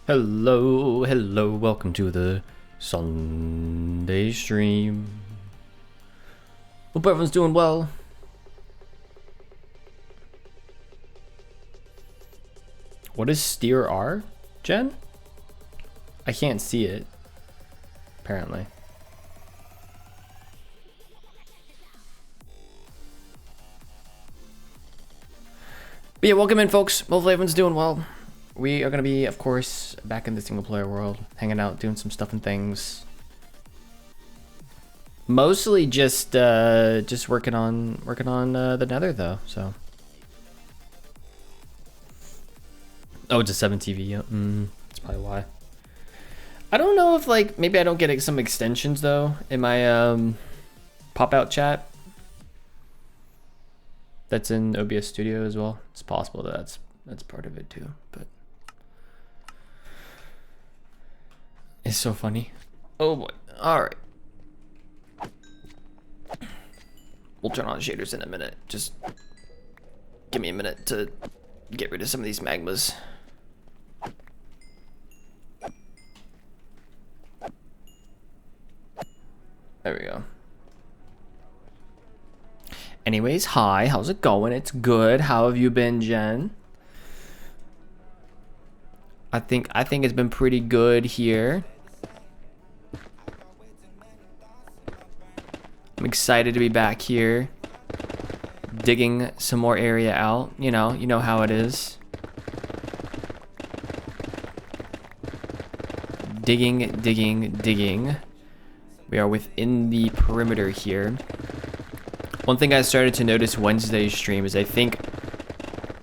Hello, welcome to the Sunday stream. Hope everyone's doing well. What is steer R, Jen? I can't see it, apparently. But yeah, welcome in, folks. Hopefully everyone's doing well. We are gonna be, of course, back in the single player world, hanging out, doing some stuff and things. Mostly just working on the Nether though. So. Oh, it's a 7 TV. Yeah. That's probably why. I don't know if maybe I don't get some extensions though in my pop out chat. That's in OBS Studio as well. It's possible that that's part of it too, but. It's so funny. Oh boy. Alright. We'll turn on shaders in a minute. Just give me a minute to get rid of some of these magmas. There we go. Anyways, hi. How's it going? It's good. How have you been, Jen? I think it's been pretty good here. I'm excited to be back here, digging some more area out. You know how it is. Digging. We are within the perimeter here. One thing I started to notice Wednesday's stream is I think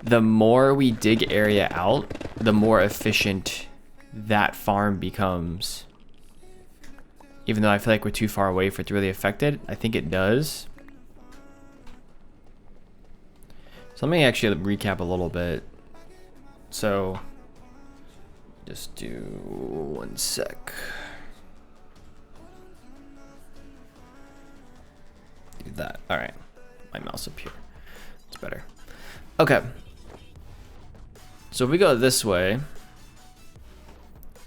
the more we dig area out, the more efficient that farm becomes. Even though I feel like we're too far away for it to really affect it, I think it does. So let me actually recap a little bit. So, just do 1 sec. Do that. All right, my mouse up here. It's better. Okay. So if we go this way, all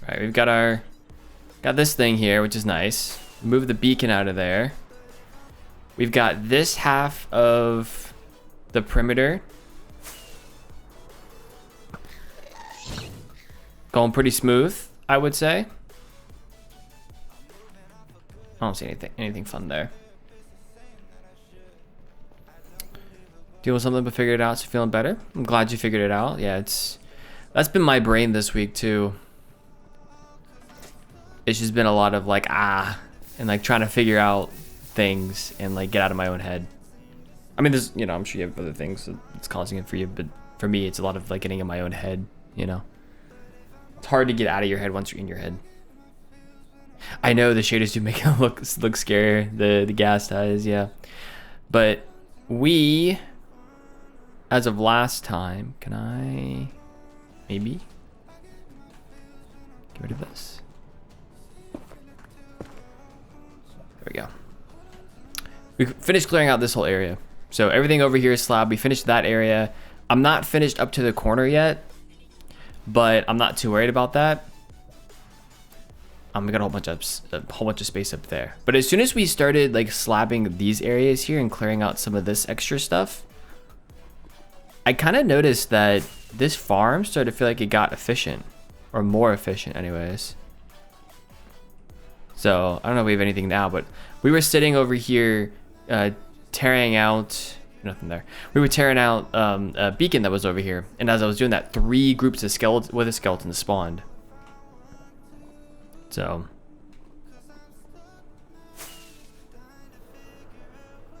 right, we've got this thing here, which is nice. Move the beacon out of there. We've got this half of the perimeter going pretty smooth, I would say. I don't see anything fun there. Deal with something but figure it out, so feeling better. I'm glad you figured it out. Yeah, that's been my brain this week too. It's just been a lot of and trying to figure out things and get out of my own head. I mean, there's, I'm sure you have other things that's causing it for you, but for me, it's a lot of getting in my own head, It's hard to get out of your head once you're in your head. I know the shaders do make it look scary, the gas ties, yeah. But we, as of last time, can I maybe get rid of this? There we go. We finished clearing out this whole area. So everything over here is slab. We finished that area. I'm not finished up to the corner yet, but I'm not too worried about that. We got a whole bunch of space up there. But as soon as we started slabbing these areas here and clearing out some of this extra stuff, I kind of noticed that this farm started to feel like it got efficient, or more efficient anyways. So I don't know if we have anything now, but we were sitting over here tearing out, nothing there. We were tearing out a beacon that was over here. And as I was doing that, 3 groups of skeletons spawned. So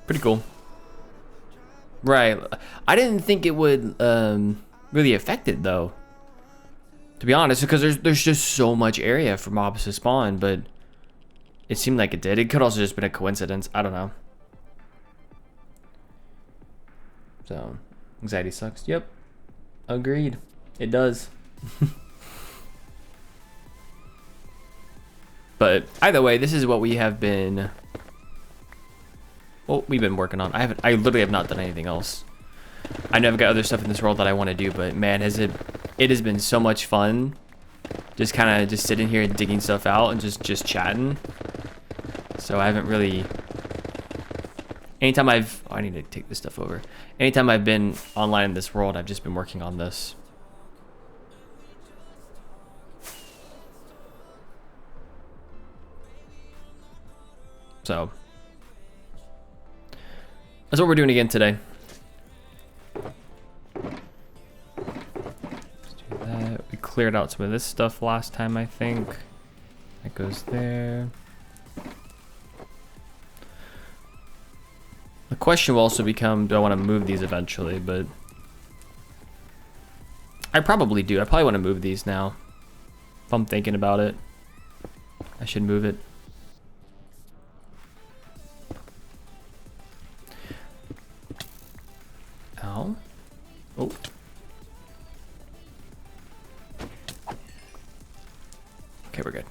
pretty cool. Right. I didn't think it would really affect it though, to be honest, because there's just so much area for mobs to spawn, but it seemed like it did. It could also just been a coincidence. I don't know. So, anxiety sucks. Yep. Agreed. It does. But either way, this is what we have been. Well, we've been working on. I literally have not done anything else. I know I've got other stuff in this world that I want to do, but man, it has been so much fun just kind of just sitting here and digging stuff out and just chatting. So I haven't really. Anytime I've, oh, I need to take this stuff over. Anytime I've been online in this world, I've just been working on this. So that's what we're doing again today. Let's do that. We cleared out some of this stuff last time, I think. That goes there. The question will also become, do I want to move these eventually? But I probably do. I probably want to move these now. If I'm thinking about it, I should move it. Ow. Oh. Okay, we're good.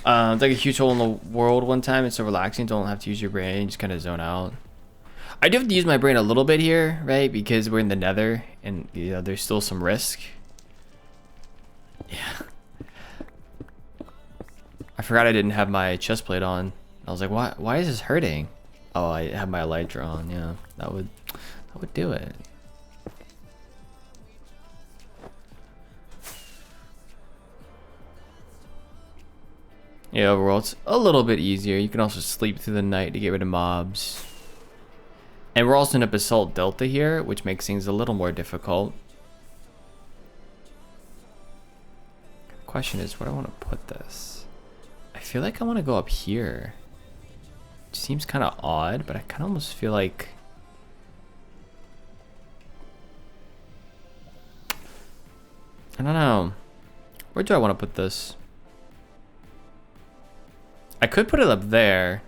It's like a huge hole in the world one time. It's so relaxing. Don't have to use your brain. Just kind of zone out. I do have to use my brain a little bit here, right? Because we're in the Nether, and you know, there's still some risk. Yeah. I forgot I didn't have my chest plate on. I was like, why is this hurting? Oh, I have my elytra on. Yeah, that would do it. Yeah, overall, it's a little bit easier. You can also sleep through the night to get rid of mobs. And we're also in a basalt delta here, which makes things a little more difficult. The question is, where do I want to put this? I feel like I want to go up here. It seems kind of odd, but I kind of almost feel like... I don't know. Where do I want to put this? I could put it up there.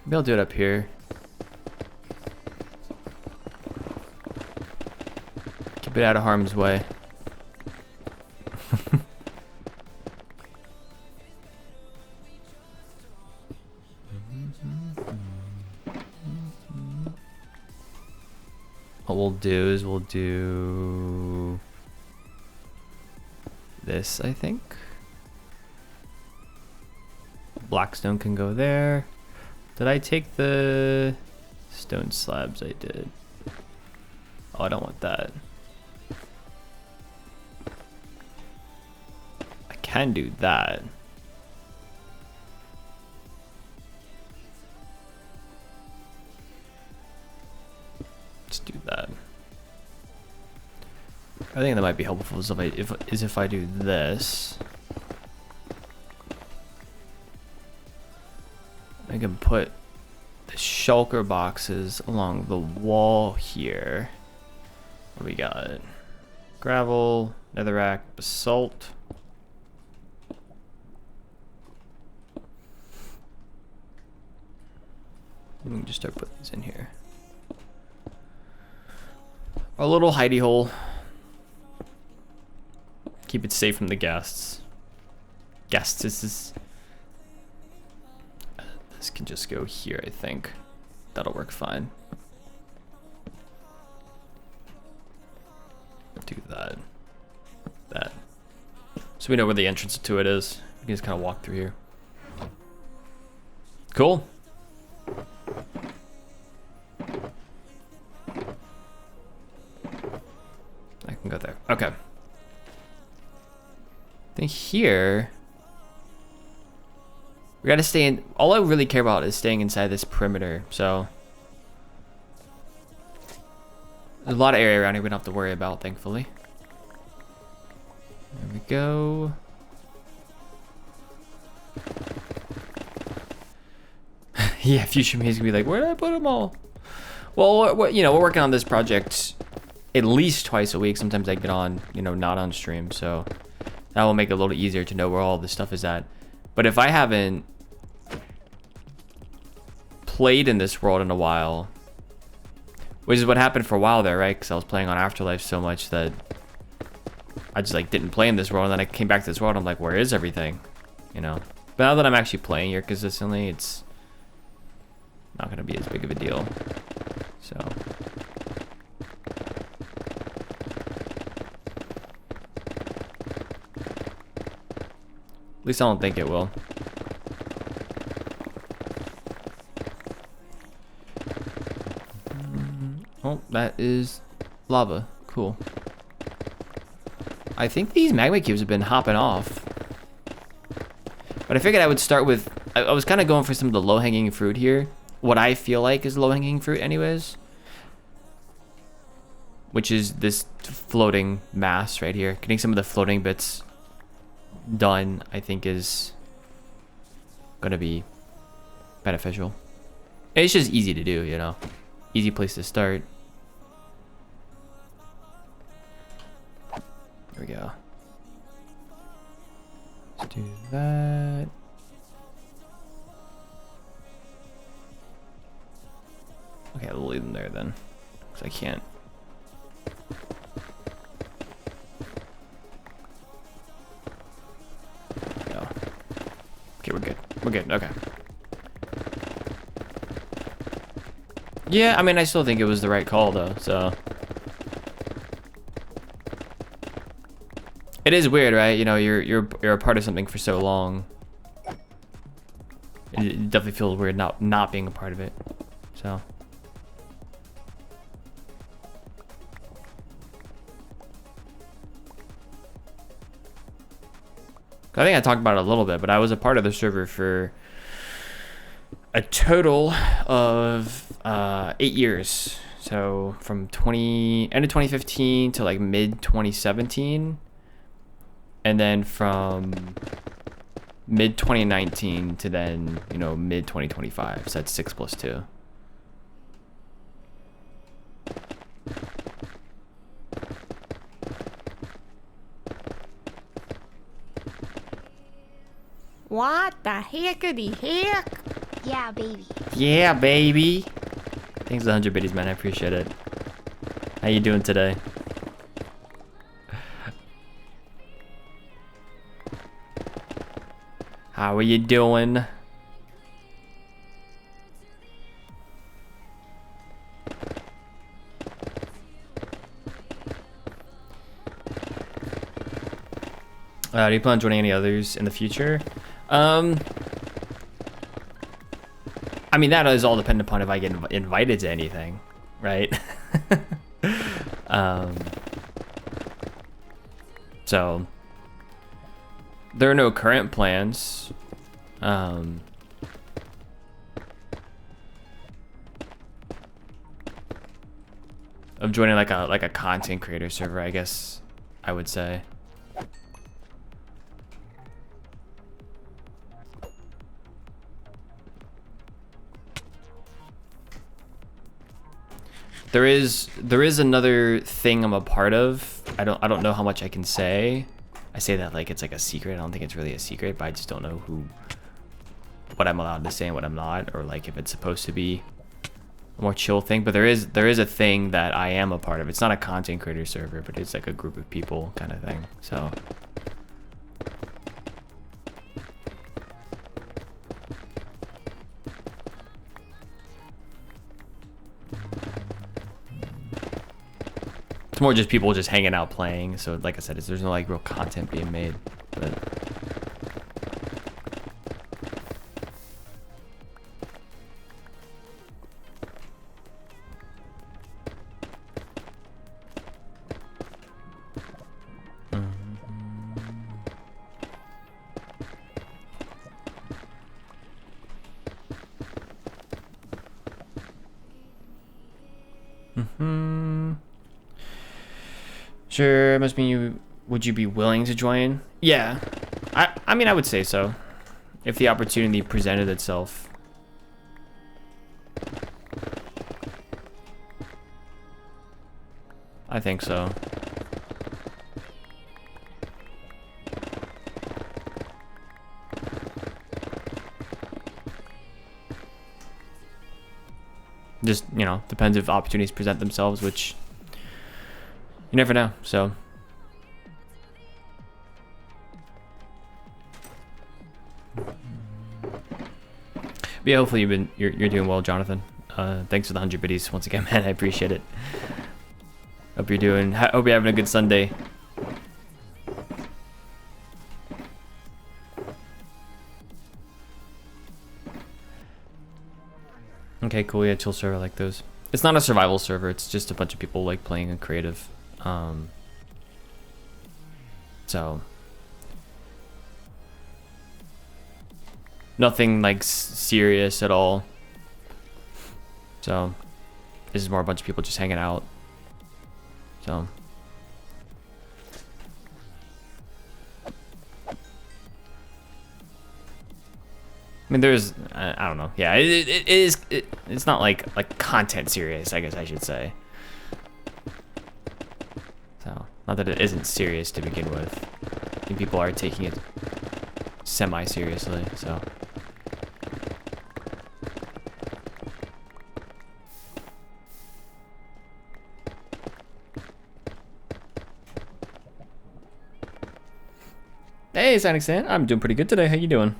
Maybe I'll do it up here. Keep it out of harm's way. What we'll do is we'll do this, I think. Blackstone can go there. Did I take the stone slabs? I did. Oh, I don't want that. I can do that. Let's do that. I think that might be helpful if I do this. I can put the shulker boxes along the wall here. What do we got? Gravel, netherrack, basalt. We can just start putting these in here. Our little hidey hole. Keep it safe from the guests. This can just go here, I think. That'll work fine. Do that. That. So we know where the entrance to it is. We can just kind of walk through here. Cool. I can go there. Okay. I think here... we gotta stay in. All I really care about is staying inside this perimeter. So there's a lot of area around here we don't have to worry about, thankfully. There we go. Yeah, future me is gonna be like, where did I put them all? Well, you know, we're working on this project at least twice a week. Sometimes I get on, you know, not on stream, so that will make it a little easier to know where all this stuff is at. But if I haven't played in this world in a while, which is what happened for a while there, right? Because I was playing on Afterlife so much that I just like didn't play in this world, and then I came back to this world. And I'm like, where is everything? You know. But now that I'm actually playing here consistently, it's not gonna be as big of a deal. So. At least I don't think it will. Oh, that is lava. Cool. I think these magma cubes have been hopping off. But I figured I would start with... I was kind of going for some of the low-hanging fruit here. What I feel like is low-hanging fruit anyways. Which is this floating mass right here. Getting some of the floating bits done, I think, is going to be beneficial. And it's just easy to do, you know. Easy place to start. There we go. Let's do that. Okay, I'll leave them there then, because I can't. No. Okay, we're good. We're good. Okay. Yeah, I mean, I still think it was the right call though, so. It is weird, right? You know, you're a part of something for so long. It definitely feels weird not being a part of it. So. I think I talked about it a little bit, but I was a part of the server for a total of 8 years. So from end of 2015 to like mid 2017. And then from mid 2019 to then, you know, mid 2025. So that's 6 plus 2. What the heckity heck? Yeah, baby. Yeah, baby. Thanks 100 biddies, man. I appreciate it. How you doing today? How are you doing? Do you plan on joining any others in the future? I mean, that is all dependent upon if I get invited to anything, right? So there are no current plans. Of joining like a content creator server, I guess I would say. There is another thing I'm a part of. I don't know how much I can say. I say that like it's like a secret. I don't think it's really a secret, but I just don't know what I'm allowed to say and what I'm not, or like if it's supposed to be a more chill thing. But there is a thing that I am a part of. It's not a content creator server, but it's like a group of people kind of thing. So it's more just people just hanging out playing. So like I said, there's no like real content being made. But sure, must mean would you be willing to join? Yeah. I mean, I would say so. If the opportunity presented itself. I think so. Just, you know, depends if opportunities present themselves, which you never know, so. But yeah, hopefully you're doing well, Jonathan. Thanks for the 100 biddies once again, man. I appreciate it. Hope you're having a good Sunday. Okay, cool. Yeah, chill server, I like those. It's not a survival server. It's just a bunch of people like playing a creative. So nothing like serious at all. So this is more a bunch of people just hanging out. So I mean, there's, I don't know. Yeah, it's not like content serious, I guess I should say. So, not that it isn't serious to begin with. I think people are taking it semi-seriously, so. Hey, Sonic Stan, I'm doing pretty good today. How you doing?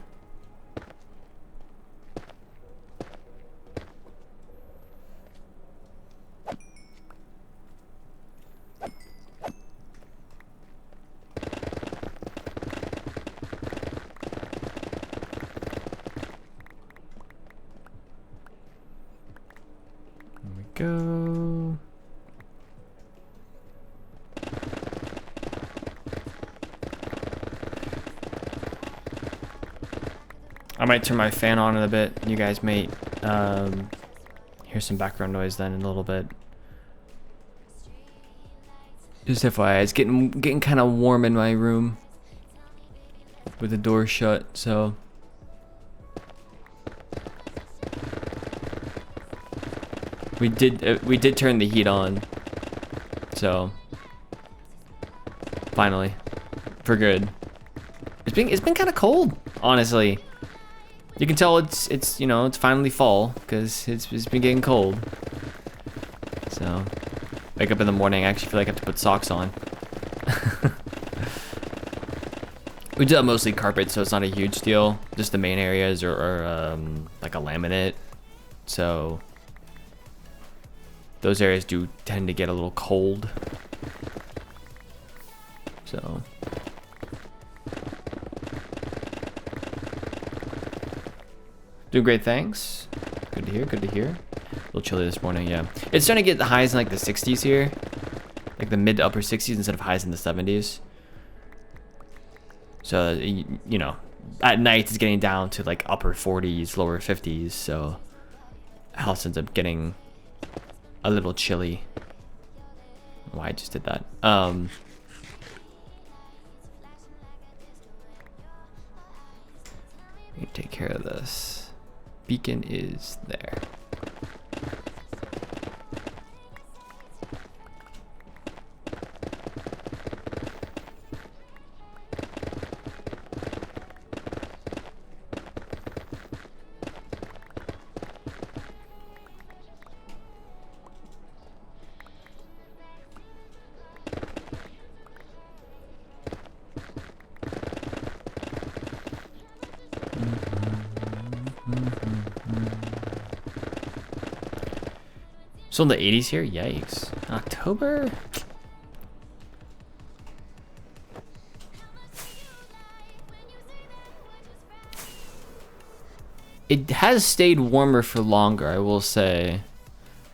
Go. I might turn my fan on in a bit. You guys may hear some background noise then in a little bit. Just FYI, it's getting kind of warm in my room with the door shut, so. We did turn the heat on, so finally, for good. It's been kind of cold, honestly. You can tell it's you know, it's finally fall because it's been getting cold. So wake up in the morning, I actually feel like I have to put socks on. We do that mostly carpet, so it's not a huge deal. Just the main areas are like a laminate, so. Those areas do tend to get a little cold. So. Doing great, thanks. Good to hear, good to hear. A little chilly this morning, yeah. It's starting to get the highs in like the 60s here. Like the mid to upper 60s instead of highs in the 70s. So, you know, at night it's getting down to like upper 40s, lower 50s. So, house ends up getting a little chilly. Why I just did that. Let me take care of this. Beacon is there. Still in the 80s here? Yikes. October? It has stayed warmer for longer, I will say.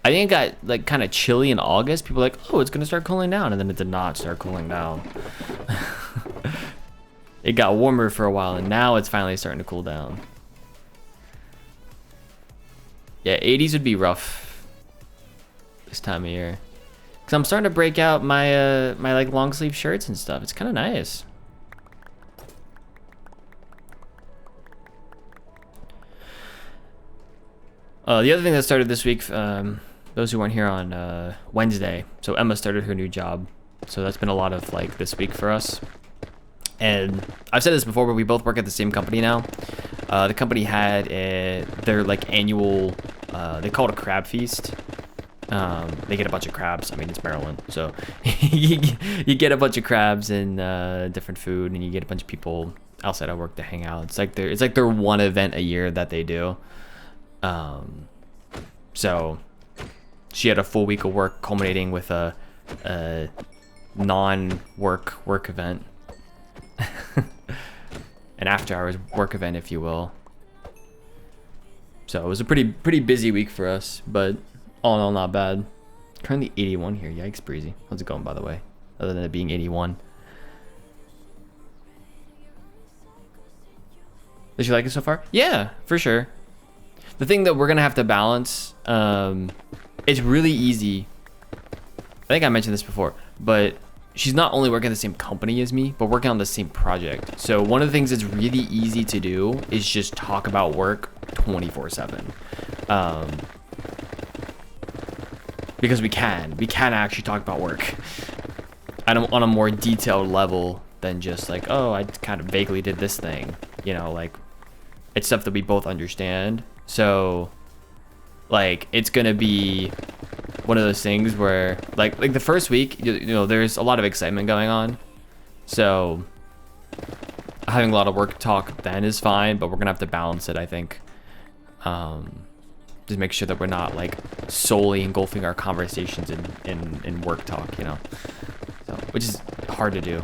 I think it got like kind of chilly in August. People were like, oh, it's gonna start cooling down, and then it did not start cooling down. It got warmer for a while, and now it's finally starting to cool down. Yeah, 80s would be rough this time of year, because I'm starting to break out my my like long sleeve shirts and stuff. It's kind of nice. The other thing that started this week, those who weren't here on Wednesday, so Emma started her new job, so that's been a lot of like this week for us. And I've said this before, but we both work at the same company now. The company had their like annual, they call it a crab feast. They get a bunch of crabs. I mean, it's Maryland, so you get a bunch of crabs and different food, and you get a bunch of people outside of work to hang out. It's like their one event a year that they do. So she had a full week of work culminating with a non-work event. An after-hours work event, if you will. So it was a pretty busy week for us, but all in all, not bad. Currently 81 here. Yikes, breezy. How's it going, by the way? Other than it being 81. Did you like it so far? Yeah, for sure. The thing that we're gonna have to balance, it's really easy. I think I mentioned this before, but she's not only working at the same company as me, but working on the same project. So one of the things that's really easy to do is just talk about work 24/7. Because we can actually talk about work on a more detailed level than just like, oh, I kind of vaguely did this thing, you know, like it's stuff that we both understand. So like it's gonna be one of those things where like the first week, you know, there's a lot of excitement going on, so having a lot of work talk then is fine, but we're gonna have to balance it, I think. Just make sure that we're not like solely engulfing our conversations in work talk, you know, so, which is hard to do.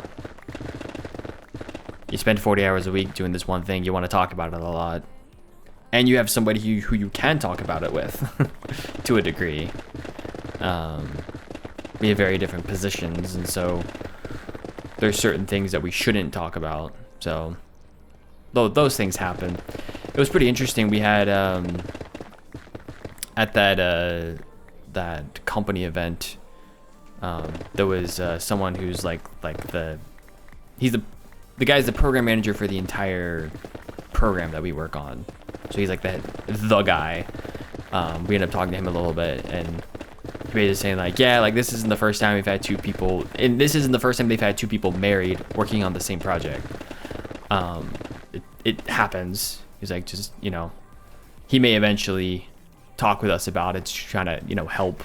You spend 40 hours a week doing this one thing, you want to talk about it a lot, and you have somebody who you can talk about it with to a degree. We have very different positions, and so there's certain things that we shouldn't talk about. So those things happen. It was pretty interesting. We had at that company event, there was someone who's like he's the guy's the program manager for the entire program that we work on. So he's like the guy. We ended up talking to him a little bit, and he basically saying like, yeah, like this isn't the first time we've had two people, and this isn't the first time they've had two people married working on the same project. It happens. He's like, just, you know, he may eventually talk with us about it, trying to, you know, help.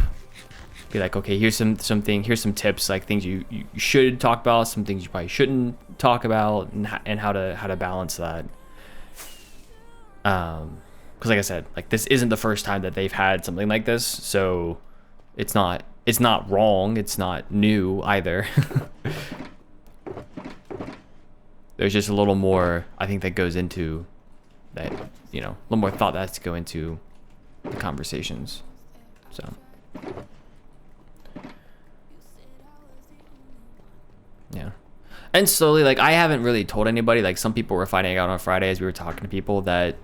Be like, okay, here's here's some tips, like things you should talk about, some things you probably shouldn't talk about, and how to balance that. Because like I said, like this isn't the first time that they've had something like this, so it's not wrong, it's not new either. There's just a little more, I think, that goes into that, you know, a little more thought that has to go into the conversations. So yeah. And slowly, like, I haven't really told anybody. Like, some people were finding out on Friday as we were talking to people that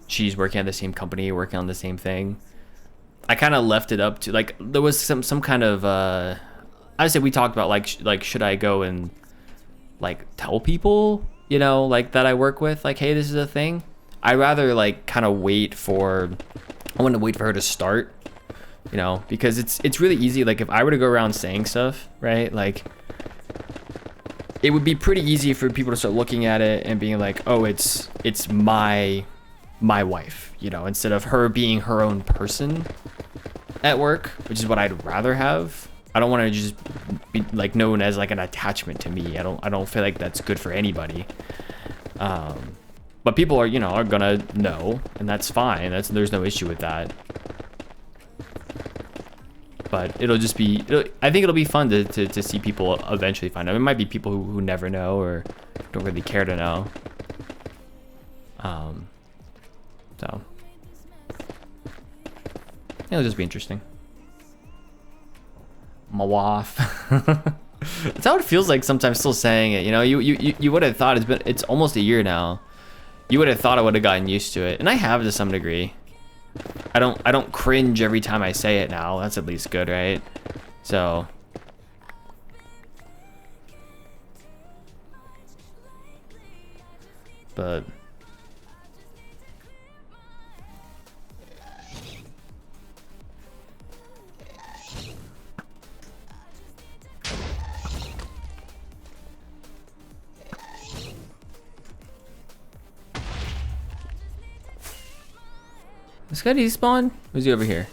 she's working at the same company, working on the same thing. I kind of left it up to, like, there was some kind of, I said we talked about, like, should I go and, like, tell people, you know, like, that I work with, like, hey, this is a thing? I'd rather, like, kind of I want to wait for her to start, you know, because it's really easy. Like, if I were to go around saying stuff, right, like, it would be pretty easy for people to start looking at it and being like, oh, it's my wife, you know, instead of her being her own person at work, which is what I'd rather have. I don't want to just be like known as like an attachment to me. I don't feel like that's good for anybody. But people are, you know, are gonna know, and that's fine. There's no issue with that. But it'll just be, I think it'll be fun to see people eventually find out. It might be people who never know or don't really care to know. So it'll just be interesting. My wife. That's how it feels like sometimes, still saying it. You know, you would have thought it's almost a year now. You would have thought I would have gotten used to it, and I have to some degree. I don't cringe every time I say it now. That's at least good, right? So but this guy despawned? Who's he over here?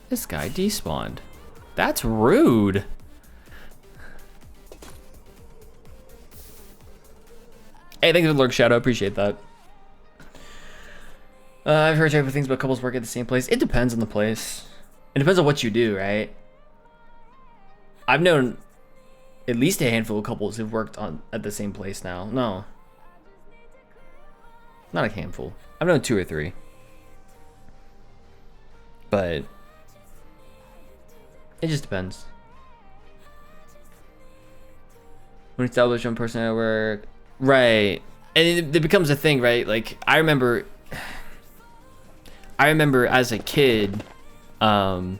This guy despawned. That's rude. Hey, thanks for the lurk, Shadow. Appreciate that. I've heard type of things, but couples work at the same place. It depends on the place. It depends on what you do, right? I've known at least a handful of couples who've worked at the same place now. No. Not a handful. I've known 2 or 3. But it just depends. When you establish one person at work. Right. And it becomes a thing, right? Like I remember as a kid, I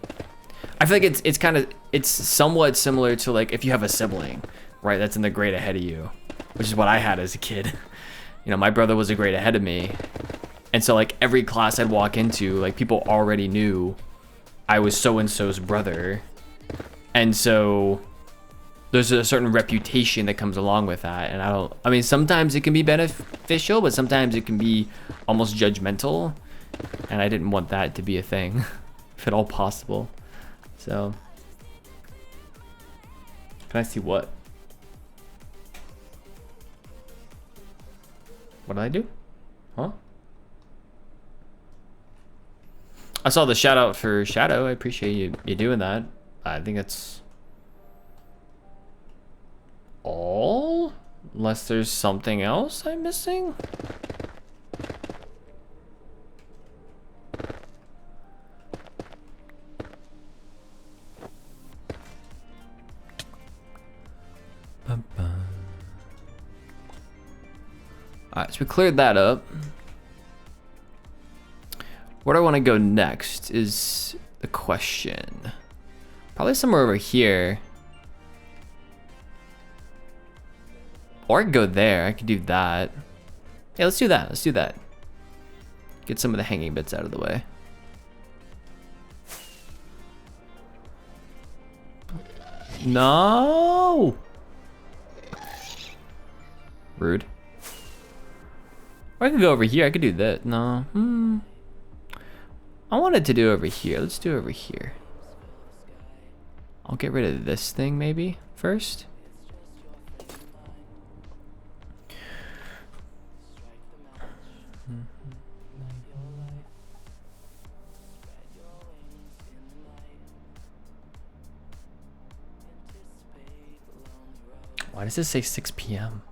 feel like it's somewhat similar to like if you have a sibling, right? That's in the grade ahead of you, which is what I had as a kid. You know, my brother was a grade ahead of me. And so like every class I'd walk into, like people already knew I was so-and-so's brother. And so there's a certain reputation that comes along with that. And I mean, sometimes it can be beneficial, but sometimes it can be almost judgmental. And I didn't want that to be a thing, if at all possible. So, can I see what? What did I do? Huh? I saw the shout out for Shadow. I appreciate you doing that. I think that's all, unless there's something else I'm missing. Alright, so we cleared that up. Where do I want to go next is the question. Probably somewhere over here. Or I could go there. I could do that. Yeah, let's do that. Let's do that. Get some of the hanging bits out of the way. No! Rude. Or I could go over here. I could do that. No. I wanted to do over here. Let's do over here. I'll get rid of this thing maybe first. Why does this say 6 p.m.?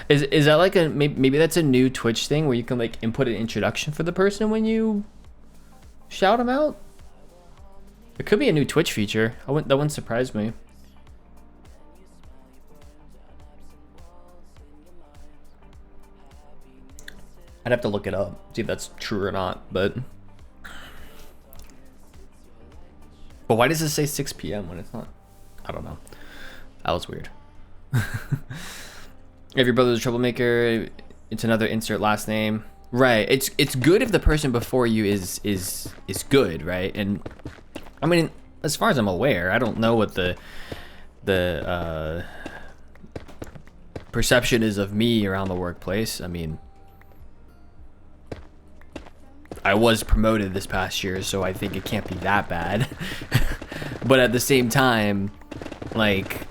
Is that like a maybe that's a new Twitch thing where you can like input an introduction for the person when you shout them out? It could be a new Twitch feature. That wouldn't surprise me. I'd have to look it up, see if that's true or not, but why does it say 6 p.m. when it's not? I don't know. That was weird. If your brother's a troublemaker, it's another insert last name. Right. It's good if the person before you is good, right? And I mean, as far as I'm aware, I don't know what the perception is of me around the workplace. I mean, I was promoted this past year, so I think it can't be that bad. But at the same time, like,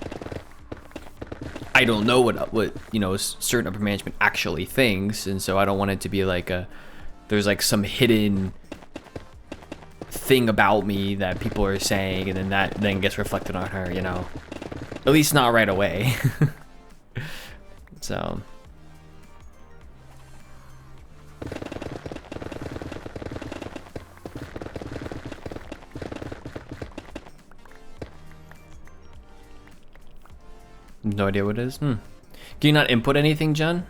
I don't know what you know certain upper management actually thinks, and so I don't want it to be like there's like some hidden thing about me that people are saying, and then that then gets reflected on her, you know. At least not right away. So no idea what it is. Can you not input anything, Jen?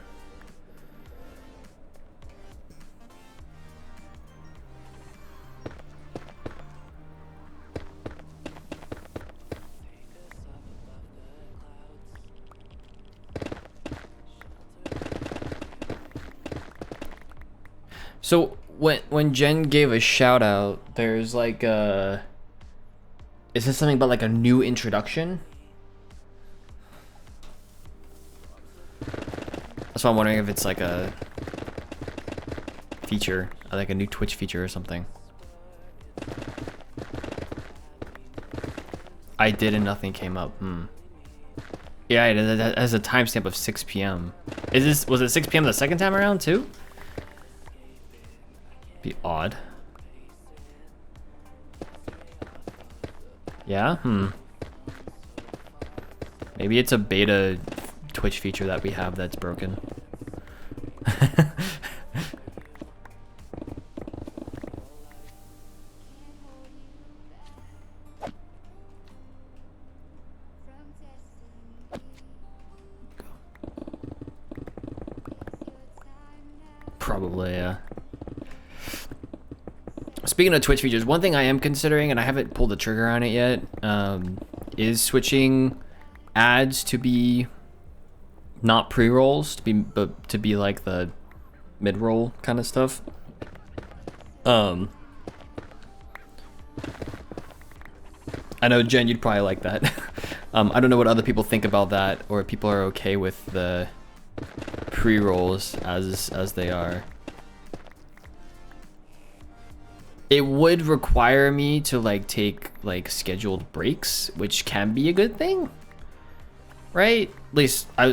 So when Jen gave a shout out, there's like is this something about like a new introduction? That's why I'm wondering if it's like a feature, like a new Twitch feature or something. I did and nothing came up. Yeah, it has a timestamp of 6 p.m. Was it 6 p.m. the second time around too? Be odd. Yeah, maybe it's a beta Twitch feature that we have that's broken. Probably, yeah. Speaking of Twitch features, one thing I am considering, and I haven't pulled the trigger on it yet, is switching ads to be not pre-rolls, but to be like the mid-roll kind of stuff. I know, Jen, you'd probably like that. I don't know what other people think about that, or if people are okay with the pre-rolls as they are. It would require me to like take like scheduled breaks, which can be a good thing, right? At least I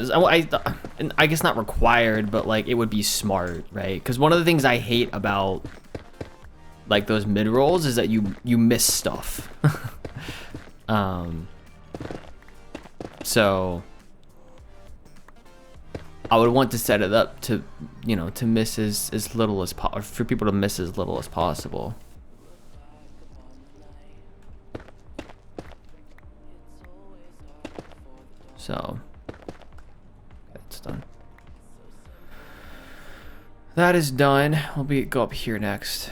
guess not required, but like it would be smart, right? Because one of the things I hate about like those mid rolls is that you miss stuff. So I would want to set it up to, you know, to miss as little as possible, for people to miss as little as possible. So that's done. That is done. We'll go up here next.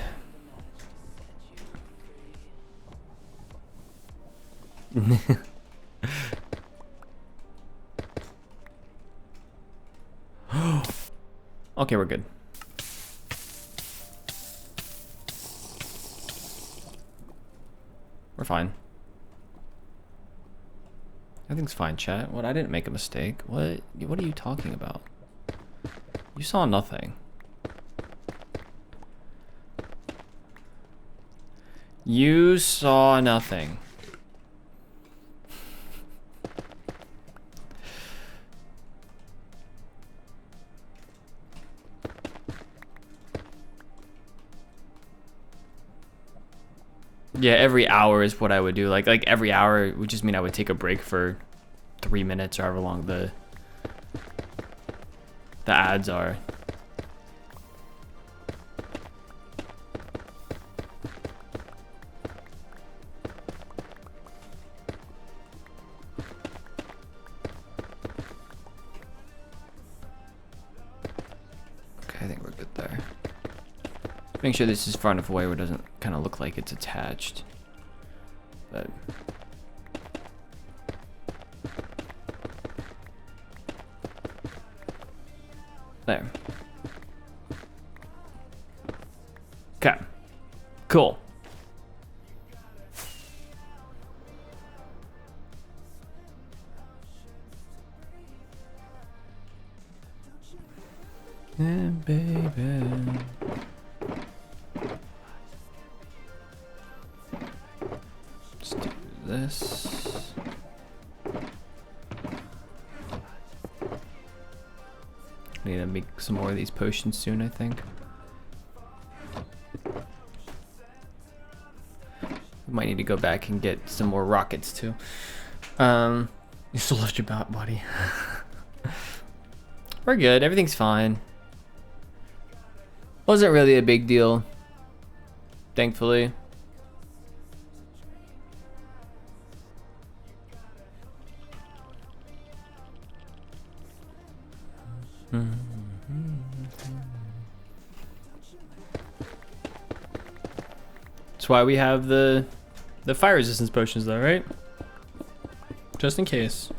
Okay, we're good. We're fine. Everything's fine, chat. What? I didn't make a mistake. What are you talking about? You saw nothing. You saw nothing. Yeah, every hour is what I would do. Like every hour would just mean I would take a break for 3 minutes or however long the ads are. Okay, I think we're good there. Make sure this is far enough away where it doesn't kind of look like it's attached. But there. Okay. Cool. Yeah, baby. Let's do this. Need to make some more of these potions soon, I think. Might need to go back and get some more rockets too. You still left your body. We're good. Everything's fine. Wasn't really a big deal, thankfully. That's why we have the fire resistance potions though, right? Just in case.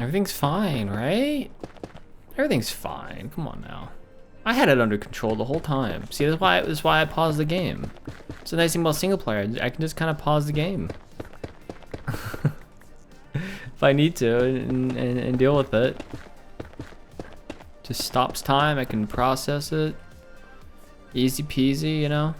Everything's fine, right? Everything's fine. Come on now. I had it under control the whole time. See, that's why I paused the game. It's the nice thing about single player. I can just kind of pause the game if I need to and deal with it. Just stops time. I can process it. Easy peasy, you know.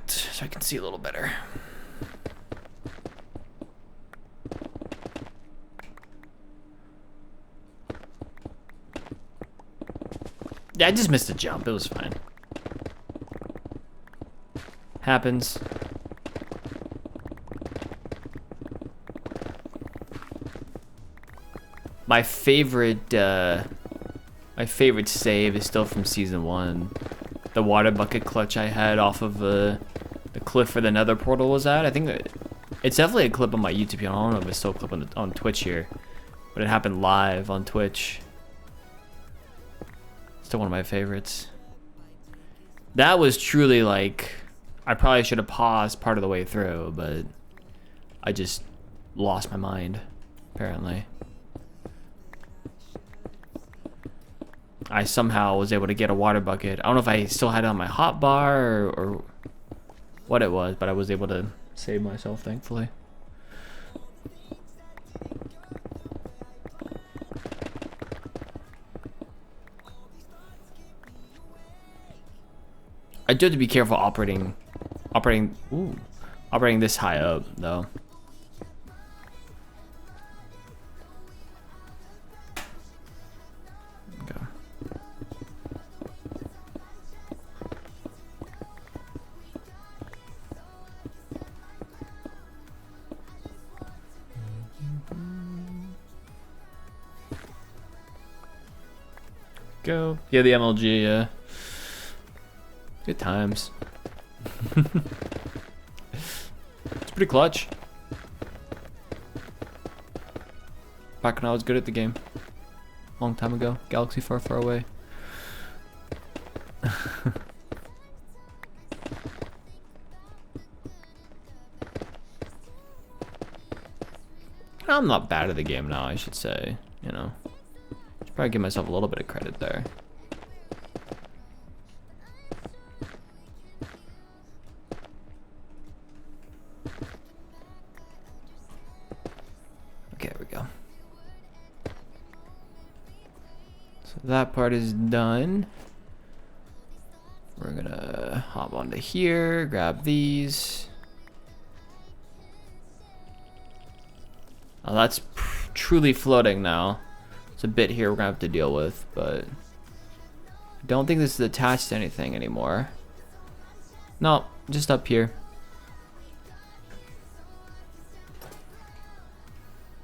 So I can see a little better. Yeah, I just missed a jump. It was fine. Happens. My favorite save is still from season 1. The water bucket clutch I had off of the cliff where the Nether portal was at. I think it's definitely a clip on my YouTube channel. I don't know if it's still a clip on Twitch here, but it happened live on Twitch. Still one of my favorites. That was truly like, I probably should have paused part of the way through, but I just lost my mind, apparently. I somehow was able to get a water bucket. I don't know if I still had it on my hotbar or what it was, but I was able to save myself, thankfully. I do have to be careful operating this high up, though. Go. Yeah, the MLG, yeah. Good times. It's pretty clutch. Back when I was good at the game. Long time ago. Galaxy far, far away. I'm not bad at the game now, I should say. You know. Should probably give myself a little bit of credit there. Okay, there we go. So that part is done. We're gonna hop onto here, grab these. Oh, that's truly floating now. It's a bit here we're gonna have to deal with, but I don't think this is attached to anything anymore. No, just up here.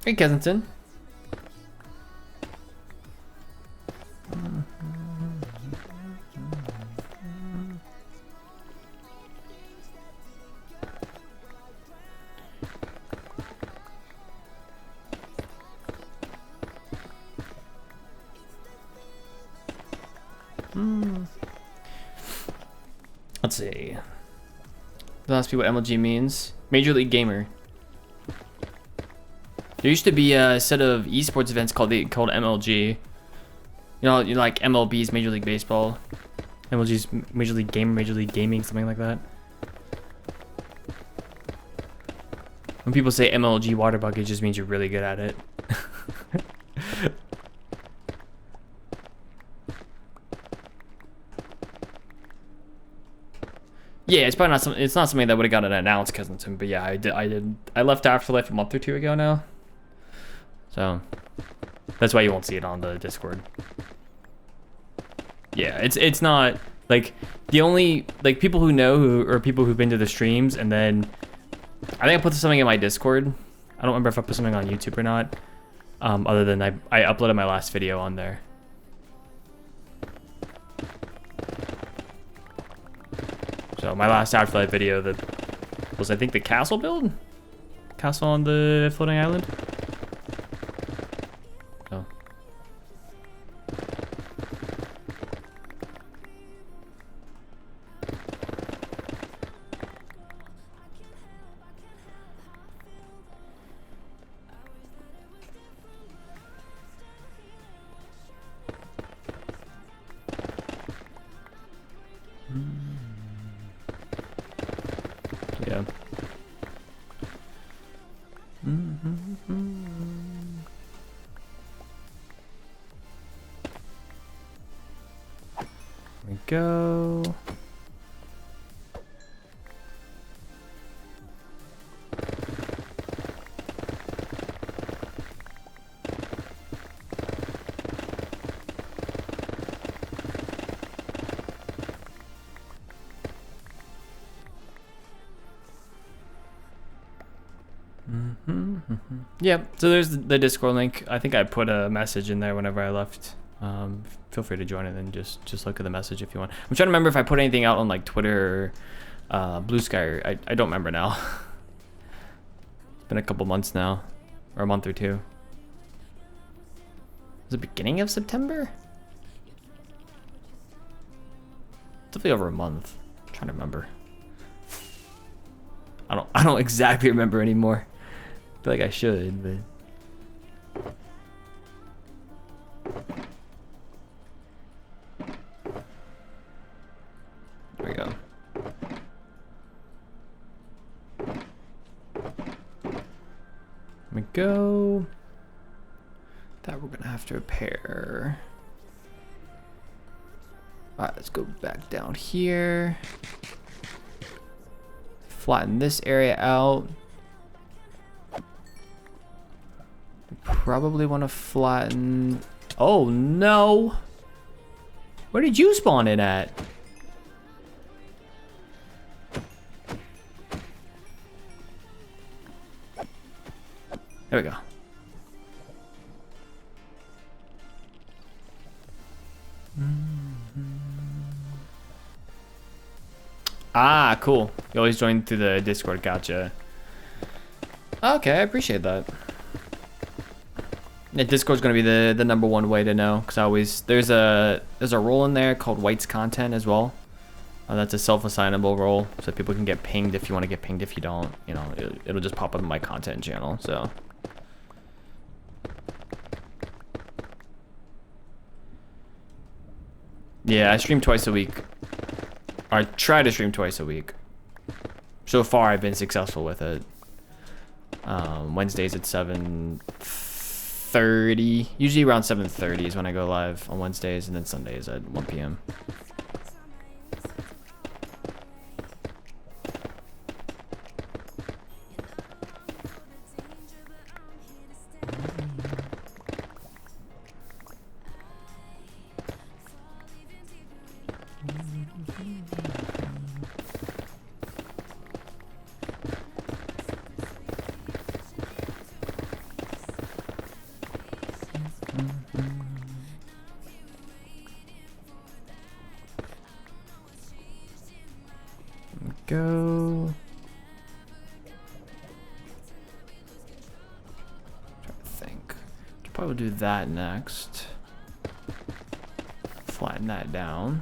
Hey, Kensington. Let's see. Don't ask me what MLG means. Major League Gamer. There used to be a set of esports events called MLG. You know, like MLB's Major League Baseball, MLG's Major League Gamer, Major League Gaming, something like that. When people say MLG water bucket, it just means you're really good at it. Yeah, it's probably not something. It's not something that would have gotten announced, Kensington. But yeah, I left Afterlife a month or two ago now, so that's why you won't see it on the Discord. Yeah, it's not like the only like people who know or people who've been to the streams, and then I think I put something in my Discord. I don't remember if I put something on YouTube or not. Other than I uploaded my last video on there. So my last Afterlife video that was, I think, the castle build? Castle on the floating island? we go. Yeah, so there's the Discord link. I think I put a message in there whenever I left. Feel free to join it and just look at the message if you want. I'm trying to remember if I put anything out on like Twitter or Blue Sky. Or I don't remember now. It's been a couple months now, or a month or two. Was it beginning of September? Definitely over a month. I'm trying to remember. I don't exactly remember anymore. I feel like I should, but. There we go. Let me go. That we're gonna have to repair. Alright, let's go back down here. Flatten this area out. Probably want to flatten. Oh no! Where did you spawn in at? There we go. Ah, cool. You always join through the Discord. Gotcha. Okay, I appreciate that. Yeah, Discord's gonna be the #1 way to know, because I always there's a role in there called White's Content as well. That's a self-assignable role, so people can get pinged if you want to get pinged. If you don't, you know, it'll just pop up in my content channel. So. Yeah, I stream twice a week. Or I try to stream twice a week. So far, I've been successful with it. Wednesdays at 7:30. Usually around 7:30 is when I go live on Wednesdays, and then Sundays at 1 p.m. Go. Trying to think. Could probably do that next. Flatten that down.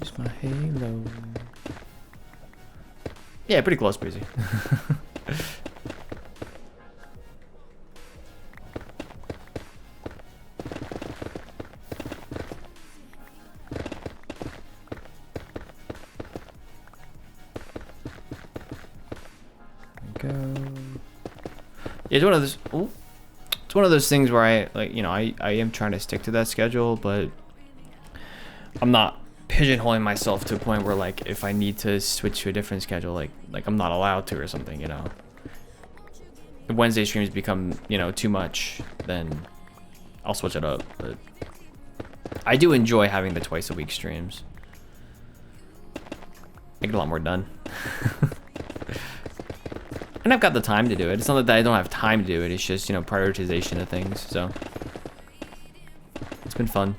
Use my halo. Yeah, pretty close, Breezy. Go. Yeah, it's one of those. Ooh, it's one of those things where I like, you know, I am trying to stick to that schedule, but I'm not pigeonholing myself to a point where like if I need to switch to a different schedule, like I'm not allowed to or something, you know. If Wednesday streams become, you know, too much, then I'll switch it up. But I do enjoy having the twice a week streams. I get a lot more done. And I've got the time to do it. It's not that I don't have time to do it. It's just, you know, prioritization of things. So it's been fun.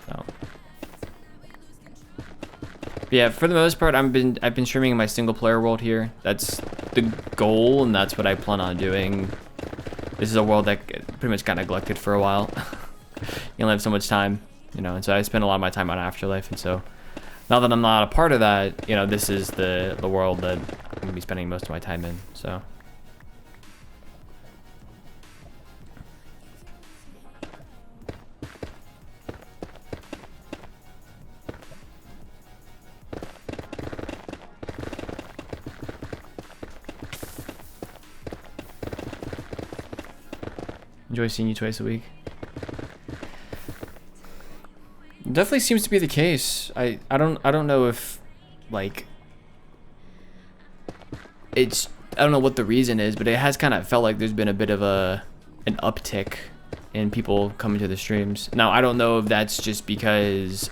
So yeah, for the most part, I've been streaming in my single player world here. That's the goal, and that's what I plan on doing. This is a world that pretty much got neglected for a while. You only have so much time, you know, and so I spend a lot of my time on Afterlife, and so now that I'm not a part of that, you know, this is the world that I'm gonna be spending most of my time in, so. Enjoy seeing you twice a week. Definitely seems to be the case. I don't know if like it's I don't know what the reason is, but it has kind of felt like there's been a bit of an uptick in people coming to the streams. Now I don't know if that's just because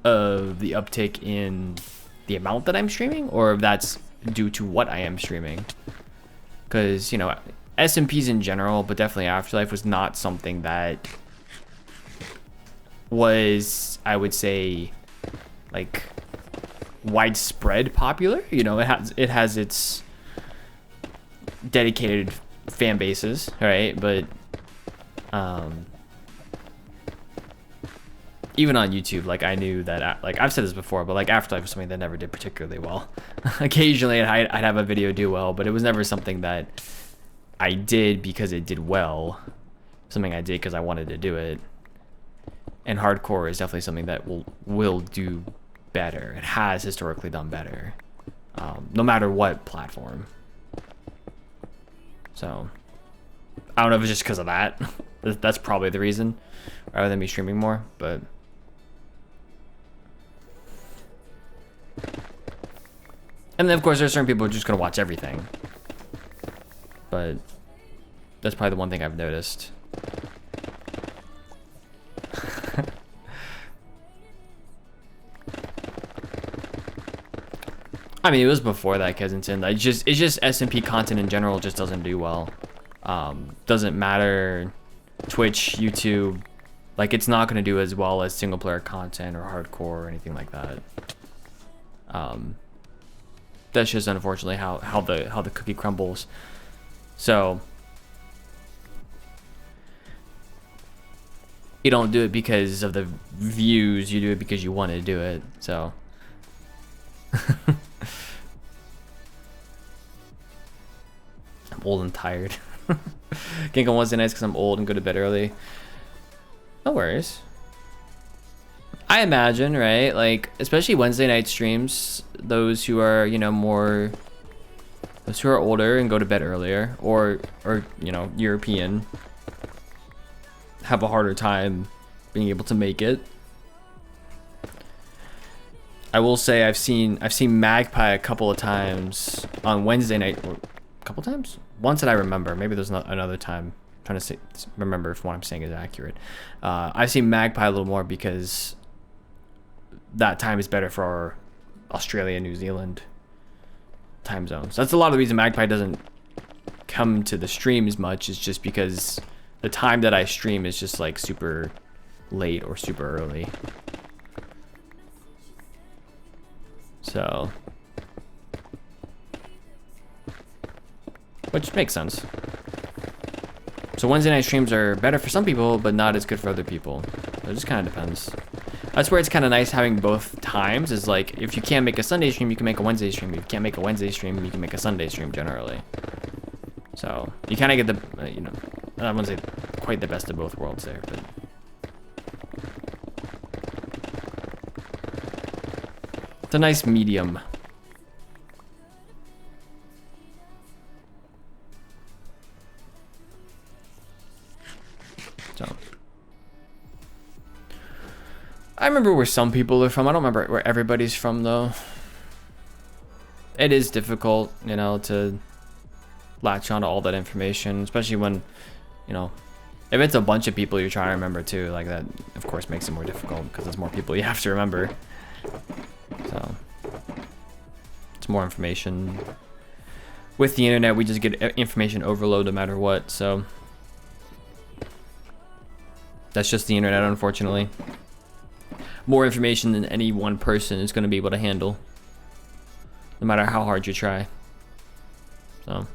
of the uptick in the amount that I'm streaming, or if that's due to what I am streaming. Because, you know, SMPs in general, but definitely Afterlife was not something that was, I would say, like widespread popular. You know, it has its dedicated fan bases, right? But even on YouTube, like I knew that, like I've said this before, but like Afterlife was something that never did particularly well. Occasionally I'd have a video do well, but it was never something that I did because it did well. Something I did because I wanted to do it. And hardcore is definitely something that will do better. It has historically done better, no matter what platform. So I don't know if it's just because of that. That's probably the reason, rather than me streaming more. But and then of course there's certain people who are just gonna watch everything. But that's probably the one thing I've noticed. I mean, it was before that, Kensington. It's just SMP content in general just doesn't do well. Doesn't matter, Twitch, YouTube, like it's not gonna do as well as single player content or hardcore or anything like that. That's just unfortunately how the cookie crumbles. So you don't do it because of the views, you do it because you want to do it. So I'm old and tired. Can't go Wednesday nights because I'm old and go to bed early. No worries. I imagine, right? Like, especially Wednesday night streams, those who are, you know, those who are older and go to bed earlier, or you know, European, have a harder time being able to make it. I will say I've seen Magpie a couple of times on Wednesday night. Or a couple times? Once that I remember. Maybe there's not another time. I'm trying to remember if what I'm saying is accurate. I've seen Magpie a little more because that time is better for our Australia, New Zealand time zones. That's a lot of the reason Magpie doesn't come to the stream as much, is just because the time that I stream is just like super late or super early. So, which makes sense. So Wednesday night streams are better for some people, but not as good for other people. It just kind of depends. That's where it's kind of nice having both times, is like, if you can't make a Sunday stream, you can make a Wednesday stream. If you can't make a Wednesday stream, you can make a Sunday stream generally. So you kind of get the, you know, I wouldn't say quite the best of both worlds there, but it's a nice medium. So I remember where some people are from. I don't remember where everybody's from though. It is difficult, you know, to latch onto all that information, especially when, you know, if it's a bunch of people you're trying to remember too, like that of course makes it more difficult because there's more people you have to remember. So it's more information. With the internet, we just get information overload no matter what, so that's just the internet, unfortunately. More information than any one person is going to be able to handle, no matter how hard you try. So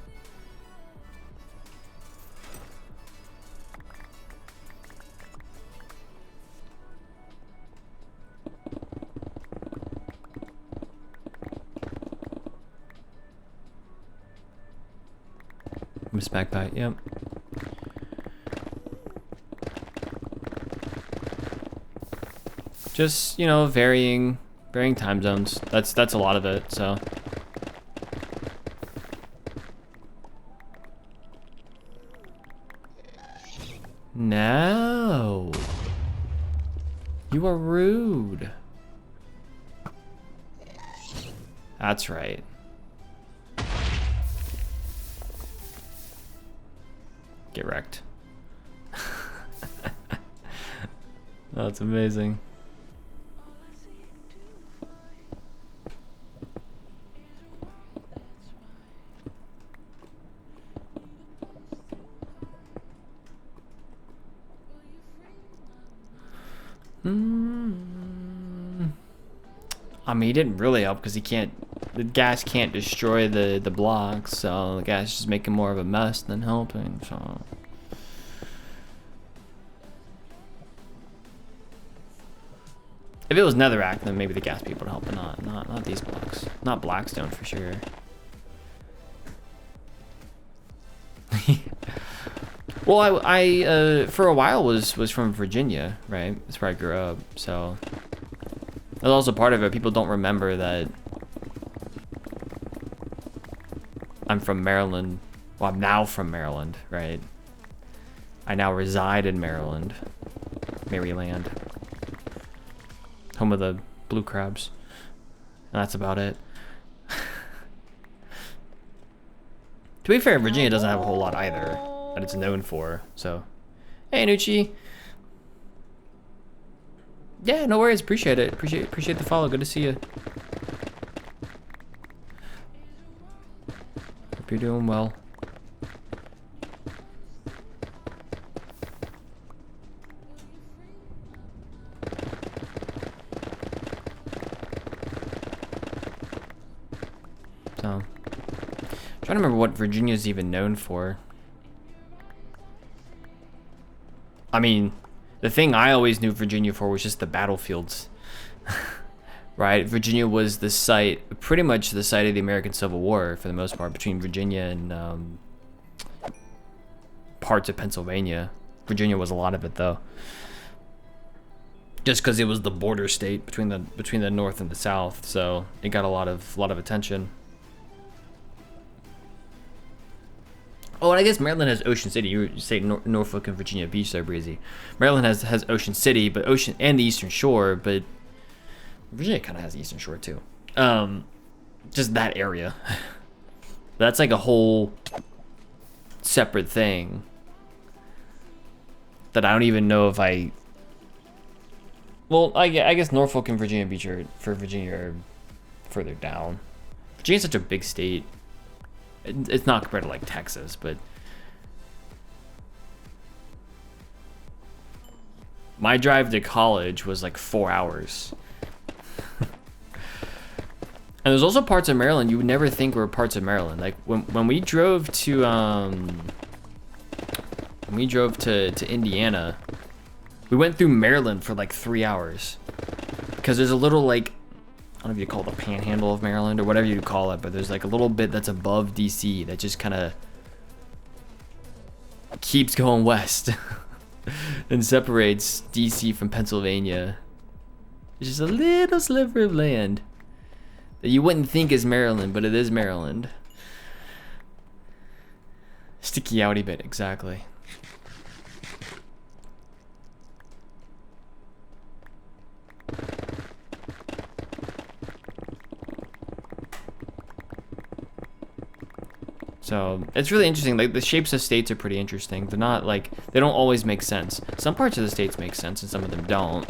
Miss Magpie, yep. Just, you know, varying time zones. That's a lot of it, so. No. You are rude. That's right. Get wrecked. That's amazing. I mean, he didn't really help because he can't. The gas can't destroy the blocks, so the gas is just making more of a mess than helping. So. If it was netherrack, then maybe the gas people would help, but not these blocks. Not blackstone for sure. Well, I for a while was from Virginia, right? That's where I grew up. So that's also part of it. People don't remember that I'm from Maryland. Well, I'm now from Maryland, right? I now reside in Maryland, Maryland. Home of the blue crabs. And that's about it. To be fair, Virginia doesn't have a whole lot either that it's known for. So, hey, Nucci. Yeah, no worries. Appreciate it. Appreciate the follow. Good to see you. Hope you're doing well. So, trying to remember what Virginia's even known for. I mean, the thing I always knew Virginia for was just the battlefields. Right? Virginia was the site, pretty much the site of the American Civil War for the most part, between Virginia and parts of Pennsylvania. Virginia was a lot of it though. Just because it was the border state between the North and the South, so it got a lot of attention. Oh, and I guess Maryland has Ocean City. You say Norfolk and Virginia Beach there, Breezy. Maryland has Ocean City, but Ocean and the Eastern Shore, but Virginia kind of has the Eastern Shore too. Just that area. That's like a whole separate thing that I don't even know if I. Well, I guess Norfolk and Virginia Beach are further down. Virginia's such a big state. It's not compared to like Texas, but my drive to college was like 4 hours. And there's also parts of Maryland you would never think were parts of Maryland. Like when we drove to Indiana, we went through Maryland for like 3 hours because there's a little like, I don't know if you call it the panhandle of Maryland or whatever you call it, but there's like a little bit that's above DC that just kind of keeps going west and separates DC from Pennsylvania. It's just a little sliver of land that you wouldn't think is Maryland, but it is Maryland. Sticky outy bit, exactly. So it's really interesting. Like the shapes of states are pretty interesting. They're not like, they don't always make sense. Some parts of the states make sense and some of them don't.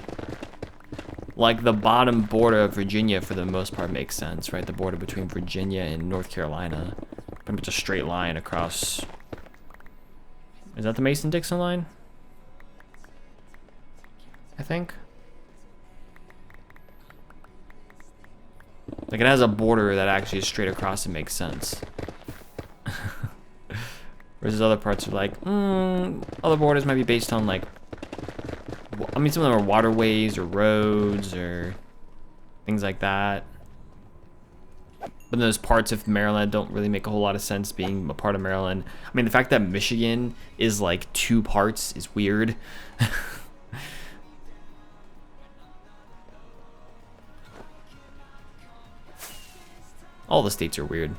Like the bottom border of Virginia for the most part makes sense, right? The border between Virginia and North Carolina. Pretty much a straight line across. Is that the Mason-Dixon line? I think. Like it has a border that actually is straight across and makes sense. Whereas other parts are like, other borders might be based on like, I mean, some of them are waterways or roads or things like that. But those parts of Maryland don't really make a whole lot of sense being a part of Maryland. I mean, the fact that Michigan is like 2 parts is weird. All the states are weird.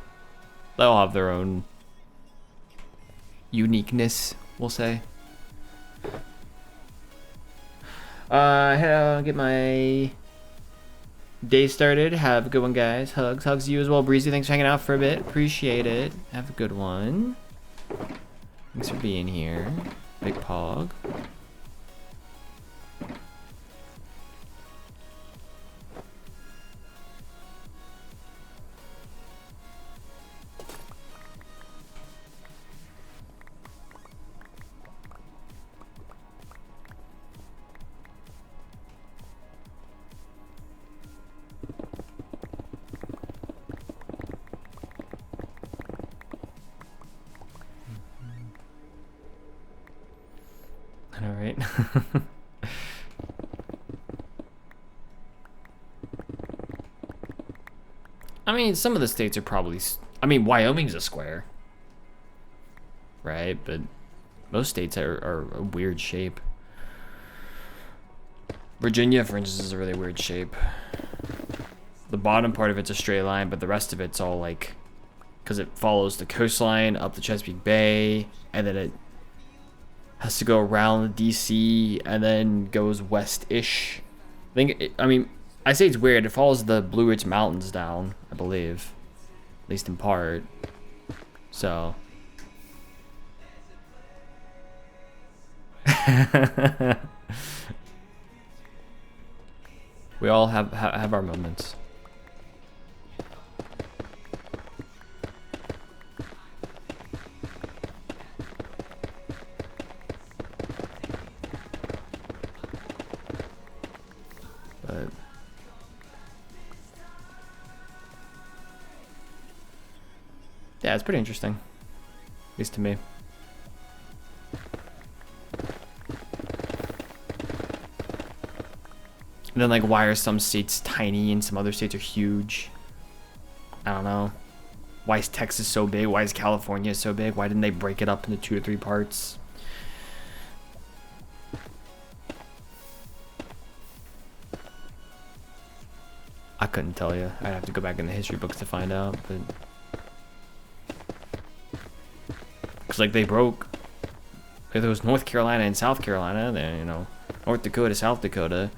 They all have their own uniqueness, we'll say. Get my day started. Have a good one, guys. Hugs to you as well. Breezy, thanks for hanging out for a bit. Appreciate it. Have a good one. Thanks for being here. Big Pog. All right. I mean, some of the states are probably... I mean, Wyoming's a square. Right? But most states are a weird shape. Virginia, for instance, is a really weird shape. The bottom part of it's a straight line, but the rest of it's all like... Because it follows the coastline up the Chesapeake Bay, and then it has to go around DC, and then goes west-ish. I mean, I say it's weird. It follows the Blue Ridge Mountains down, I believe. At least in part. So. We all have our moments. But yeah, it's pretty interesting. At least to me. And then, like, why are some states tiny and some other states are huge? I don't know. Why is Texas so big? Why is California so big? Why didn't they break it up into 2 or 3 parts? I couldn't tell you. I'd have to go back in the history books to find out, but... Because, like, they broke... If there was North Carolina and South Carolina, then, you know, North Dakota, South Dakota...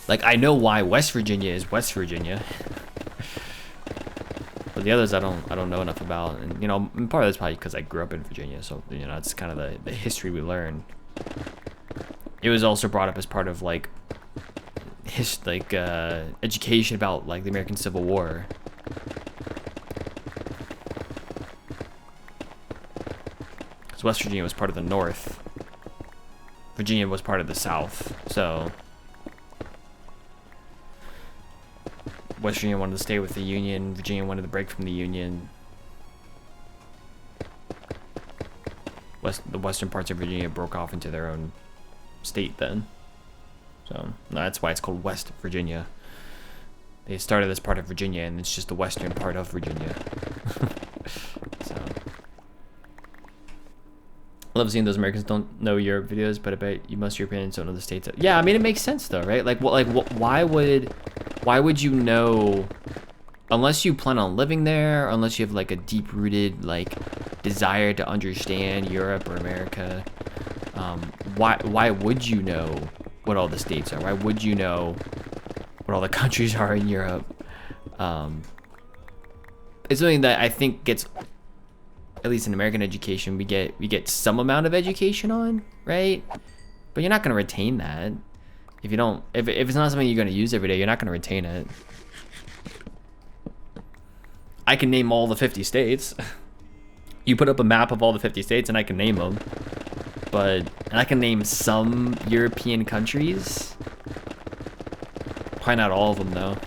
Like, I know why West Virginia is West Virginia. But the others I don't know enough about. And, you know, part of that's probably because I grew up in Virginia. So, you know, it's kind of the history we learn. It was also brought up as part of, like, education about, like, the American Civil War. Because West Virginia was part of the North. Virginia was part of the South. So... West Virginia wanted to stay with the Union. Virginia wanted to break from the Union. The western parts of Virginia broke off into their own state then. So that's why it's called West Virginia. They started as part of Virginia, and it's just the western part of Virginia. So I love seeing those Americans don't know Europe videos, but I bet you most Europeans don't know the states. Yeah, I mean, it makes sense though, right? Like, why would you know, unless you plan on living there, unless you have like a deep-rooted like desire to understand Europe or America, why would you know what all the states are? Why would you know what all the countries are in Europe? It's something that I think gets, at least in American education, we get some amount of education on, right? But you're not gonna retain that. If you don't, if it's not something you're gonna use every day, you're not gonna retain it. I can name all the 50 states. You put up a map of all the 50 states and I can name them. And I can name some European countries. Probably not all of them though.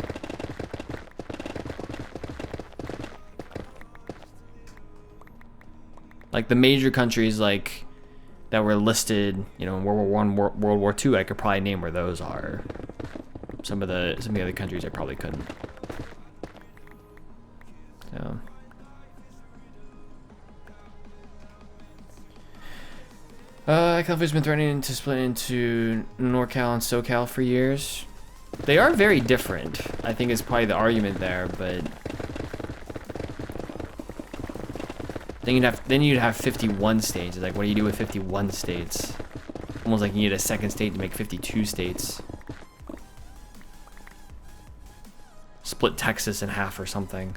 Like the major countries like that were listed, you know, in World War I, World War II, I could probably name where those are. Some of the other countries I probably couldn't. So. California's been threatening to split into NorCal and SoCal for years. They are very different, I think is probably the argument there, but then you'd have 51 states. Like, what do you do with 51 states? Almost like you need a second state to make 52 states. Split Texas in half or something.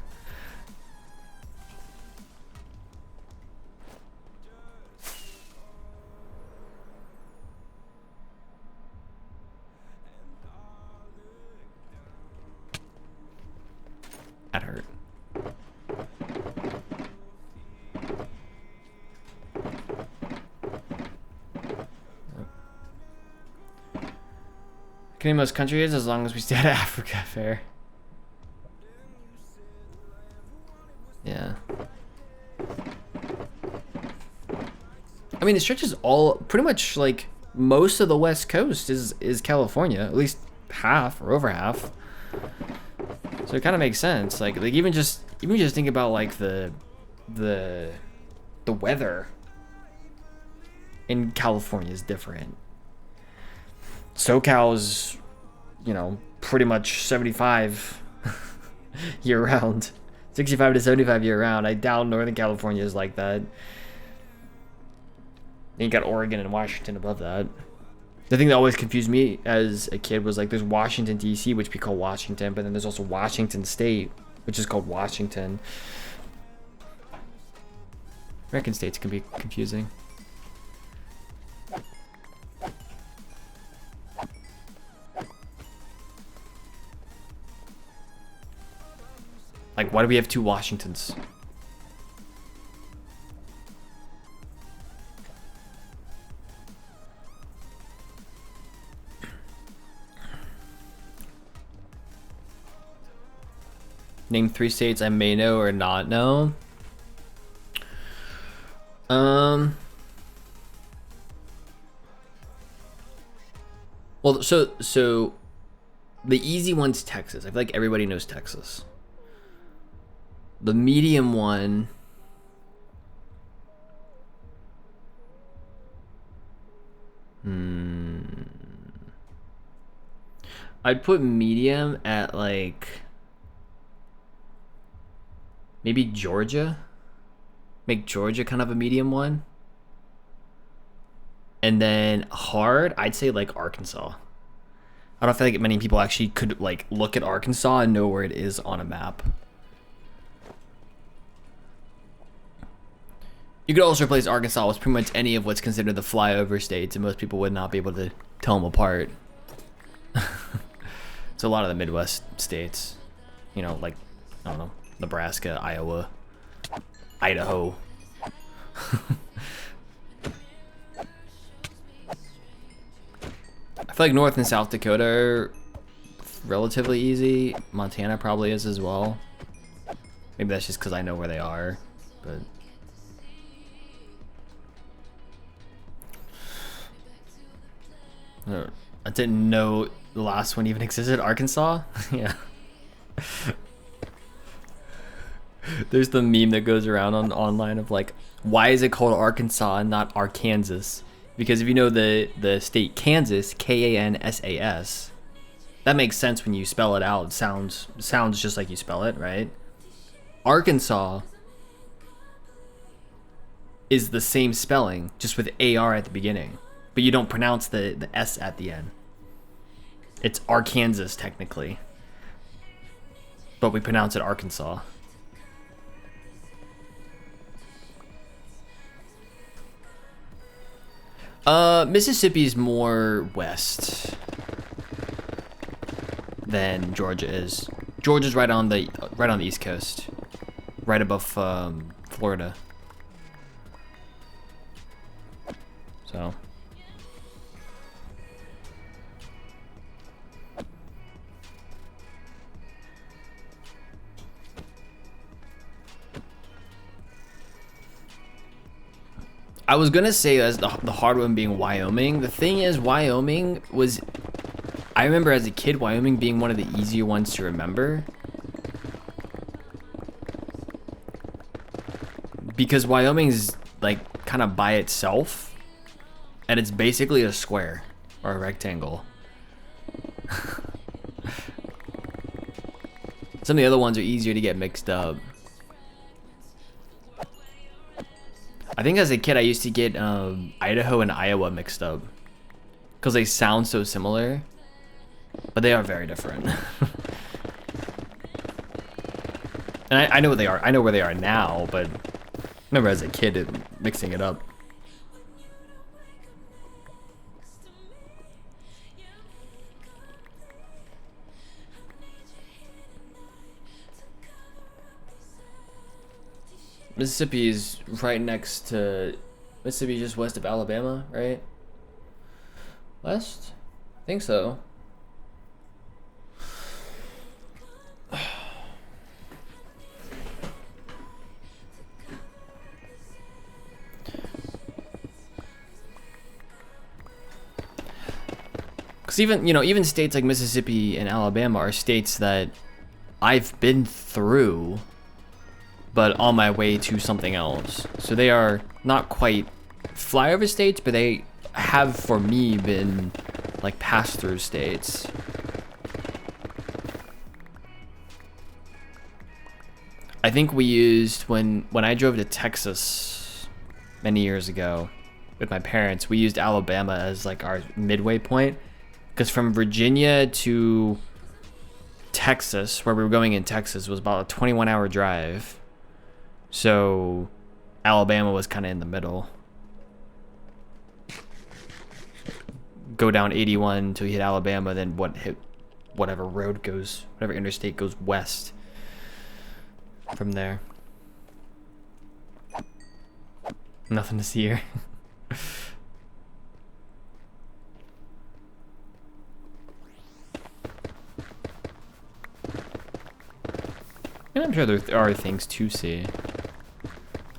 That hurt. Can most countries as long as we stay out of Africa, fair. Yeah. I mean, it stretches all pretty much like most of the West Coast is California, at least half or over half. So it kind of makes sense. Like even just think about like the weather in California is different. SoCal's, you know, pretty much 75 year round. 65 to 75 year round. I doubt Northern California is like that. Then you got Oregon and Washington above that. The thing that always confused me as a kid was like there's Washington D.C., which we call Washington, but then there's also Washington State, which is called Washington. American states can be confusing. Like, why do we have two Washingtons? Name 3 states I may know or not know. Well, so the easy one's Texas. I feel like everybody knows Texas. The medium one, I'd put medium at like maybe Georgia. Make Georgia kind of a medium one. And then hard, I'd say like Arkansas. I don't feel like many people actually could like look at Arkansas and know where it is on a map. You could also replace Arkansas with pretty much any of what's considered the flyover states, and most people would not be able to tell them apart. So a lot of the Midwest states, you know, like, I don't know, Nebraska, Iowa, Idaho. I feel like North and South Dakota are relatively easy. Montana probably is as well. Maybe that's just because I know where they are, but... I didn't know the last one even existed. Arkansas? Yeah. There's the meme that goes around online of like, why is it called Arkansas and not Arkansas? Because if you know the state Kansas, Kansas, that makes sense when you spell it out. It sounds just like you spell it, right? Arkansas is the same spelling, just with AR at the beginning. But you don't pronounce the S at the end. It's Arkansas, technically. But we pronounce it Arkansas. Mississippi's more west than Georgia is. Georgia's right on the East Coast. Right above Florida. So... I was gonna say as the hard one being Wyoming. The thing is, Wyoming was... I remember as a kid, Wyoming being one of the easier ones to remember. Because Wyoming's like kind of by itself. And it's basically a square or a rectangle. Some of the other ones are easier to get mixed up. I think as a kid I used to get Idaho and Iowa mixed up. because they sound so similar, but they are very different. And I know what they are. I know where they are now, but I remember as a kid mixing it up. Mississippi is right next to Mississippi, just west of Alabama, right? West? I think so. Because even states like Mississippi and Alabama are states that I've been through, but on my way to something else. So they are not quite flyover states, but they have, for me, been like pass-through states. I think we used, when I drove to Texas many years ago with my parents, we used Alabama as like our midway point. Because from Virginia to Texas, where we were going in Texas, was about a 21-hour drive. So Alabama was kind of in the middle. Go down 81 until you hit Alabama, then whatever road goes, whatever interstate goes west from there. Nothing to see here. And I'm sure there are things to see.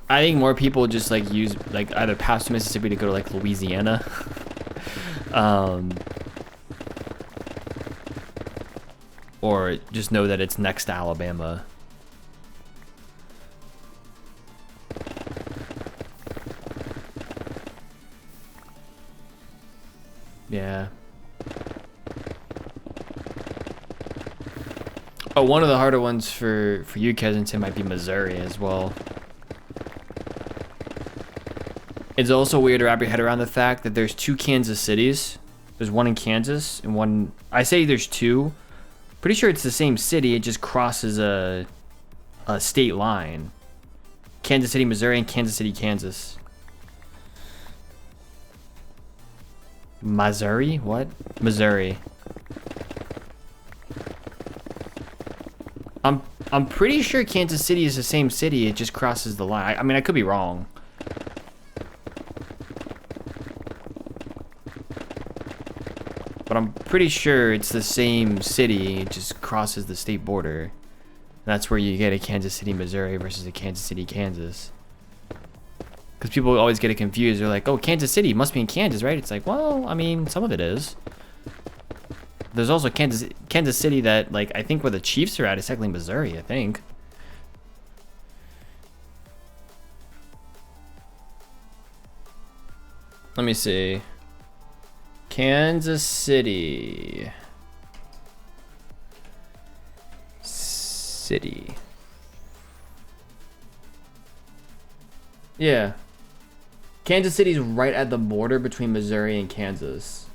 I think more people just like use like either pass to Mississippi to go to like Louisiana. Or just know that it's next to Alabama. Yeah. Oh, one of the harder ones for you, Kensington, might be Missouri as well. It's also weird to wrap your head around the fact that there's two Kansas cities. There's one in Kansas and one... I say there's two. Pretty sure it's the same city. It just crosses a state line. Kansas City, Missouri, and Kansas City, Kansas. Missouri? What? Missouri. I'm pretty sure Kansas City is the same city. It just crosses the line. I mean, I could be wrong. But I'm pretty sure it's the same city. It just crosses the state border. And that's where you get a Kansas City, Missouri versus a Kansas City, Kansas. Because people always get it confused. They're like, oh, Kansas City must be in Kansas, right? It's like, well, I mean, some of it is. There's also Kansas City that, like, I think where the Chiefs are at is technically Missouri, I think. Let me see. Kansas City. City. Yeah. Kansas City's right at the border between Missouri and Kansas.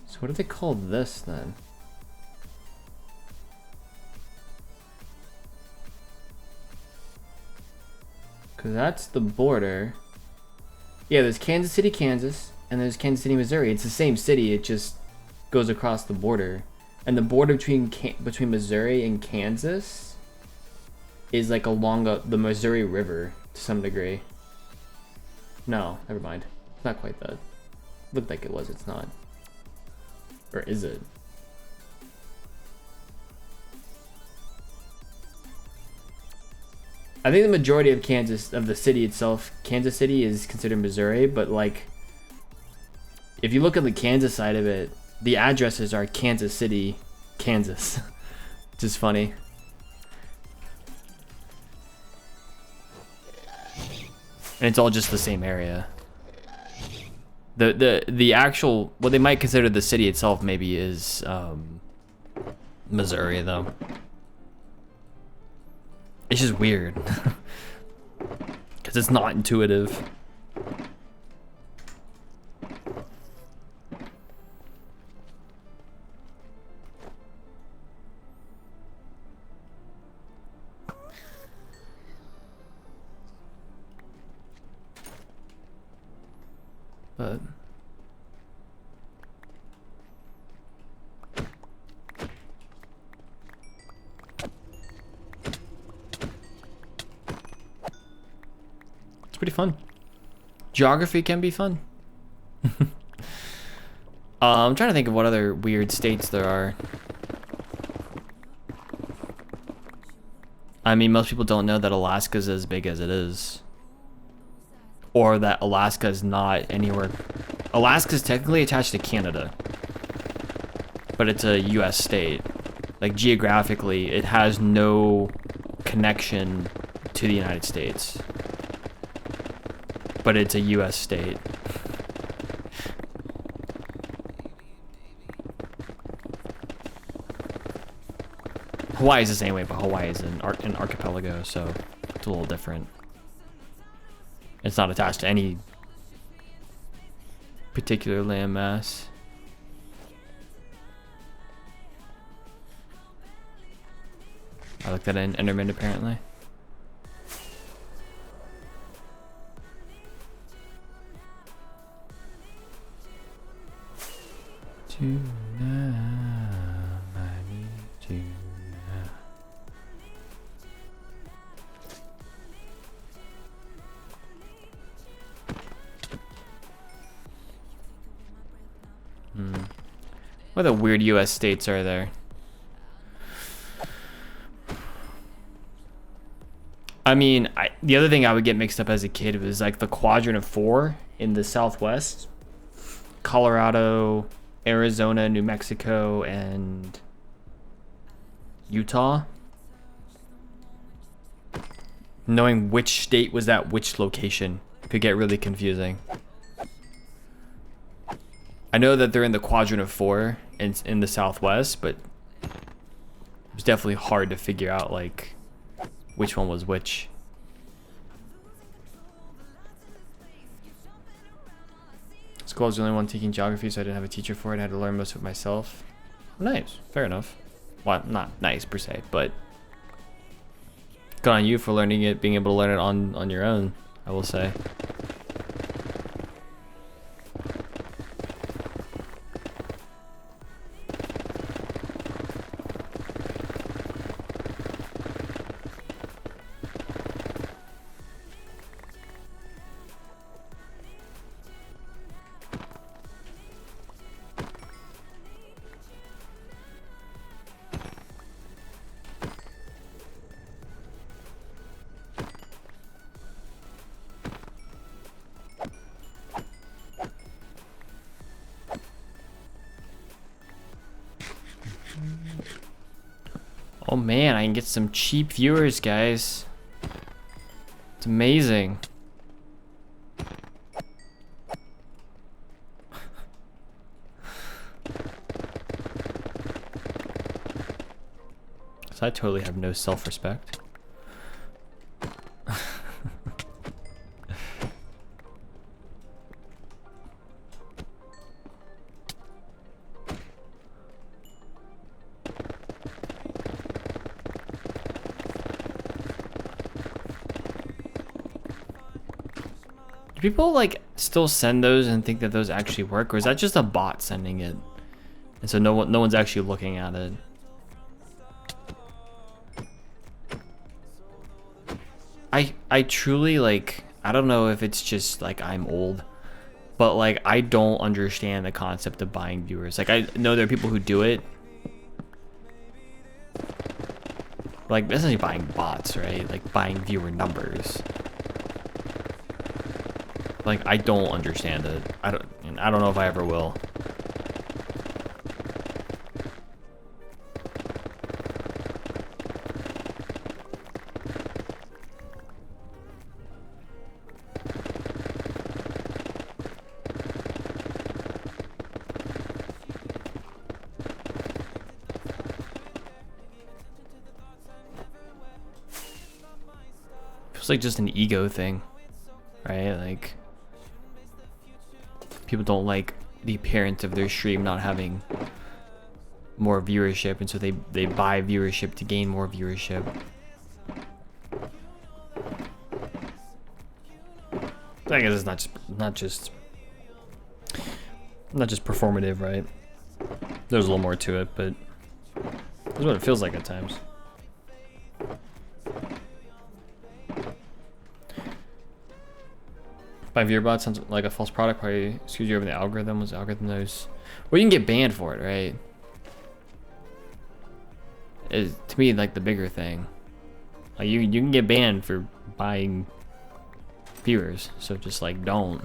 So what do they call this then? Because that's the border. Yeah, there's Kansas City, Kansas, and there's Kansas City, Missouri. It's the same city. It just goes across the border. And the border between Missouri and Kansas is like along the Missouri River to some degree. No, never mind. It's not quite that. Looked like it was. It's not. Or is it? I think the majority of the city itself, Kansas City, is considered Missouri, but like, if you look at the Kansas side of it, the addresses are Kansas City, Kansas. Which is funny. And it's all just the same area. The actual, what they might consider the city itself maybe is Missouri though. It's just weird. Because because it's not intuitive. But it's pretty fun. Geography can be fun. I'm trying to think of what other weird states there are. I mean, most people don't know that Alaska's as big as it is. Or that Alaska is not anywhere. Alaska's technically attached to Canada, but it's a US state. Like geographically, it has no connection to the United States, but it's a US state. Hawaii is the same way, but Hawaii is an archipelago, so it's a little different. It's not attached to any particular landmass. I looked at an Enderman apparently. What other weird US states are there? I mean, the other thing I would get mixed up as a kid was like the quadrant of 4 in the Southwest. Colorado, Arizona, New Mexico, and Utah. Knowing which state was at which location could get really confusing. I know that they're in the quadrant of 4 in the Southwest, but it was definitely hard to figure out like which one was which. School was the only one taking geography, so I didn't have a teacher for it. I had to learn most of it myself. Nice, fair enough. Well, not nice per se, but good on you for learning it, being able to learn it on your own, I will say. Oh man, I can get some cheap viewers, guys. It's amazing. So I totally have no self-respect. Do people like still send those and think that those actually work, or is that just a bot sending it, and so no one's actually looking at it? I truly like, I don't know if it's just like I'm old, but like I don't understand the concept of buying viewers. Like I know there are people who do it. Like essentially buying bots, right? Like buying viewer numbers. Like I don't understand it. I don't know if I ever will. Feels like just an ego thing. right? Like, people don't like the appearance of their stream not having more viewership, and so they buy viewership to gain more viewership. I guess it's not just performative, right? There's a little more to it, but that's what it feels like at times. By viewerbot sounds like a false product. Probably screws you over the algorithm. Was the algorithm knows? Well, you can get banned for it, right? Is to me like the bigger thing. Like you can get banned for buying viewers, so just like don't.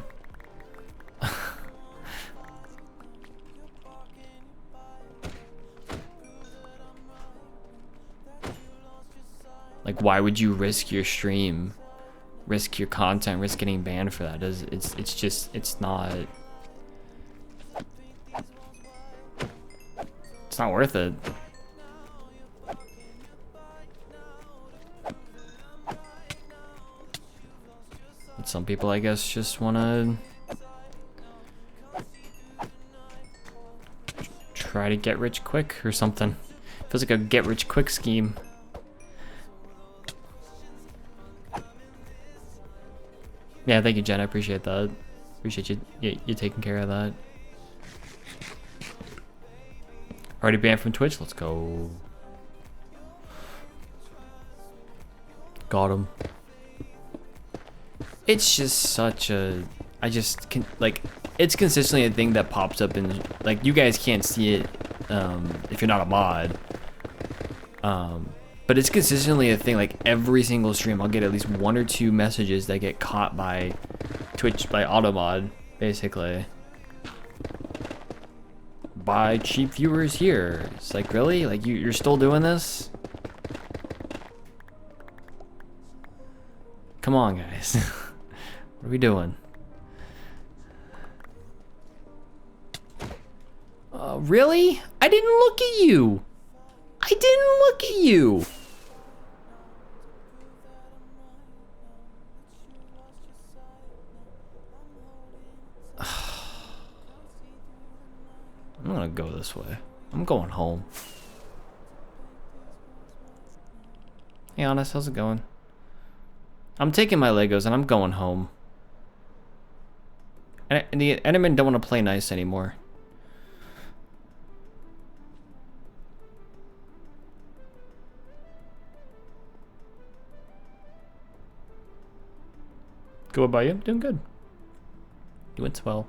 Like, why would you risk your stream, risk your content, risk getting banned for that? It's not worth it. But some people, I guess, just wanna try to get rich quick or something. Feels like a get rich quick scheme. Yeah, thank you, Jen. I appreciate that. Appreciate you taking care of that. Already banned from Twitch? Let's go. Got him. It's just such a... like, it's consistently a thing that pops up in... Like, you guys can't see it if you're not a mod. But it's consistently a thing, like every single stream I'll get at least 1 or 2 messages that get caught by Twitch, by automod, basically. Buy cheap viewers here. It's like, really? Like you're still doing this? Come on, guys. What are we doing? Really? I didn't look at you. I didn't look at you. I'm gonna go this way. I'm going home. Hey, Honest, how's it going? I'm taking my Legos and I'm going home. And the Endermen don't want to play nice anymore. Go about you? Doing good. Doing swell.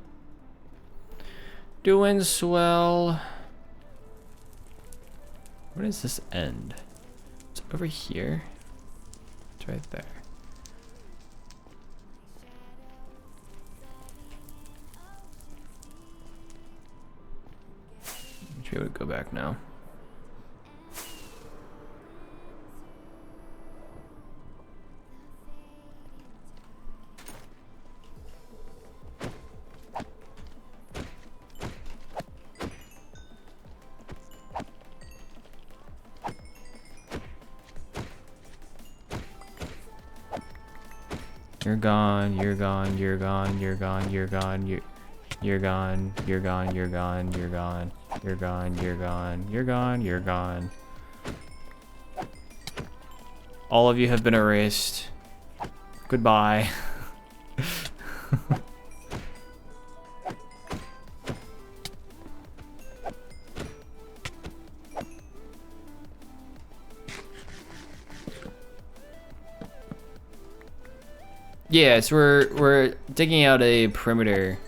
Doing swell. Where does this end? It's over here. It's right there. I should be able to go back now. You're gone, you're gone, you're gone, you're gone, you're gone, you're gone, you're gone, you're gone, you're gone, you're gone, you're gone, you're gone, you're gone. All of you have been erased. Goodbye. Yeah, so we're digging out a perimeter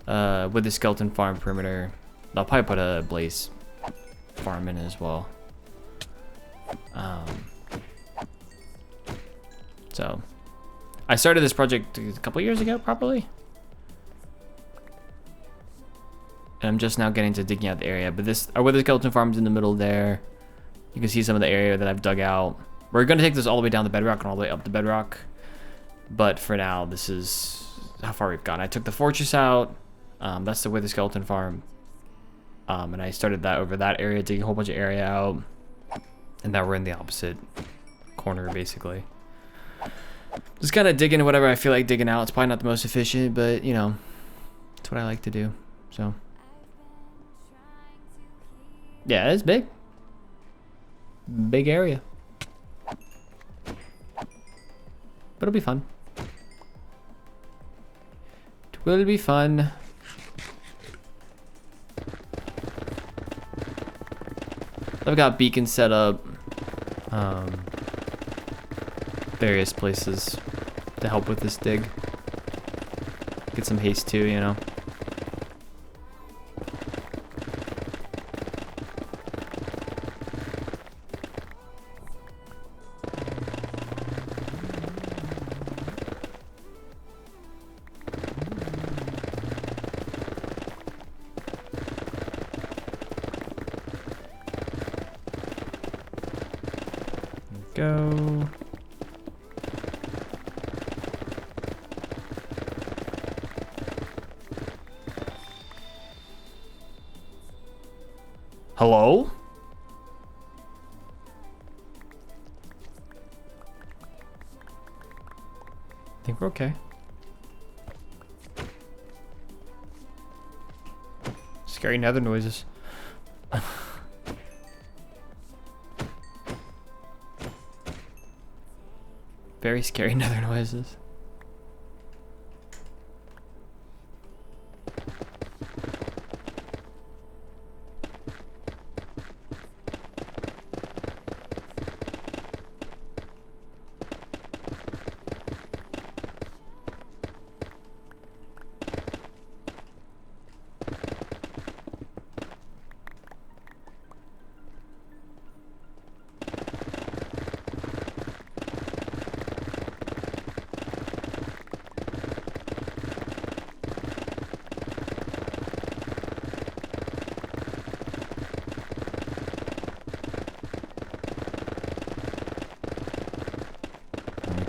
with the skeleton farm perimeter. I'll probably put a blaze farm in as well. So I started this project a couple years ago, probably. And I'm just now getting to digging out the area, but this where the skeleton farm's in the middle there. You can see some of the area that I've dug out. We're gonna take this all the way down the bedrock and all the way up the bedrock. But for now, this is how far we've gone. I took the fortress out. That's the Wither Skeleton Farm. And I started that over that area, digging a whole bunch of area out. And now we're in the opposite corner, basically. Just kind of dig into whatever I feel like digging out. It's probably not the most efficient, but you know, it's what I like to do. So yeah, it's big. Big area. But it'll be fun. It will be fun. I've got beacons set up. Various places to help with this dig. Get some haste too, you know. Go. Hello? I think we're okay. Scary nether noises. Very scary nether noises.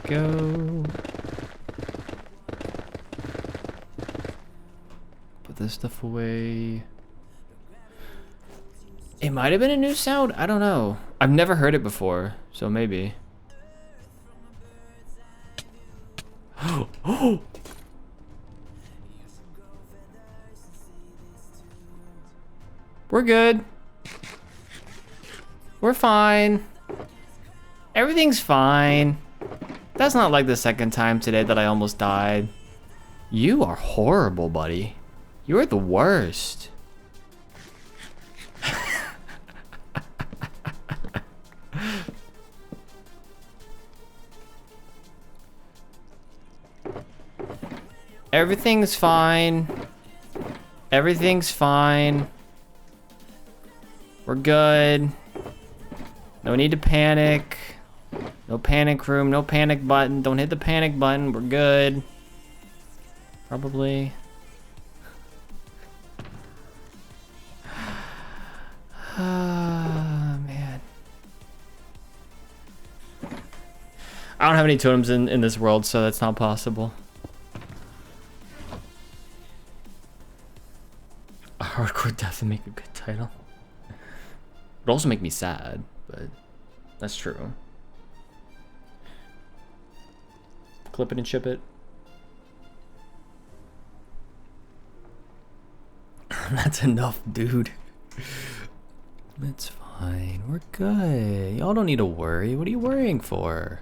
Go. Put this stuff away. It might have been a new sound. I don't know. I've never heard it before, so maybe. Oh! We're good. We're fine. Everything's fine. That's not like the second time today that I almost died. You are horrible, buddy. You're the worst. Everything's fine. Everything's fine. We're good. No need to panic. No panic room, no panic button. Don't hit the panic button. We're good. Probably. Ah, man. I don't have any totems in this world, so that's not possible. A hardcore death would make a good title. It would also make me sad, but that's true. Clip it and ship it. That's enough, dude. It's fine. We're good. Y'all don't need to worry. What are you worrying for?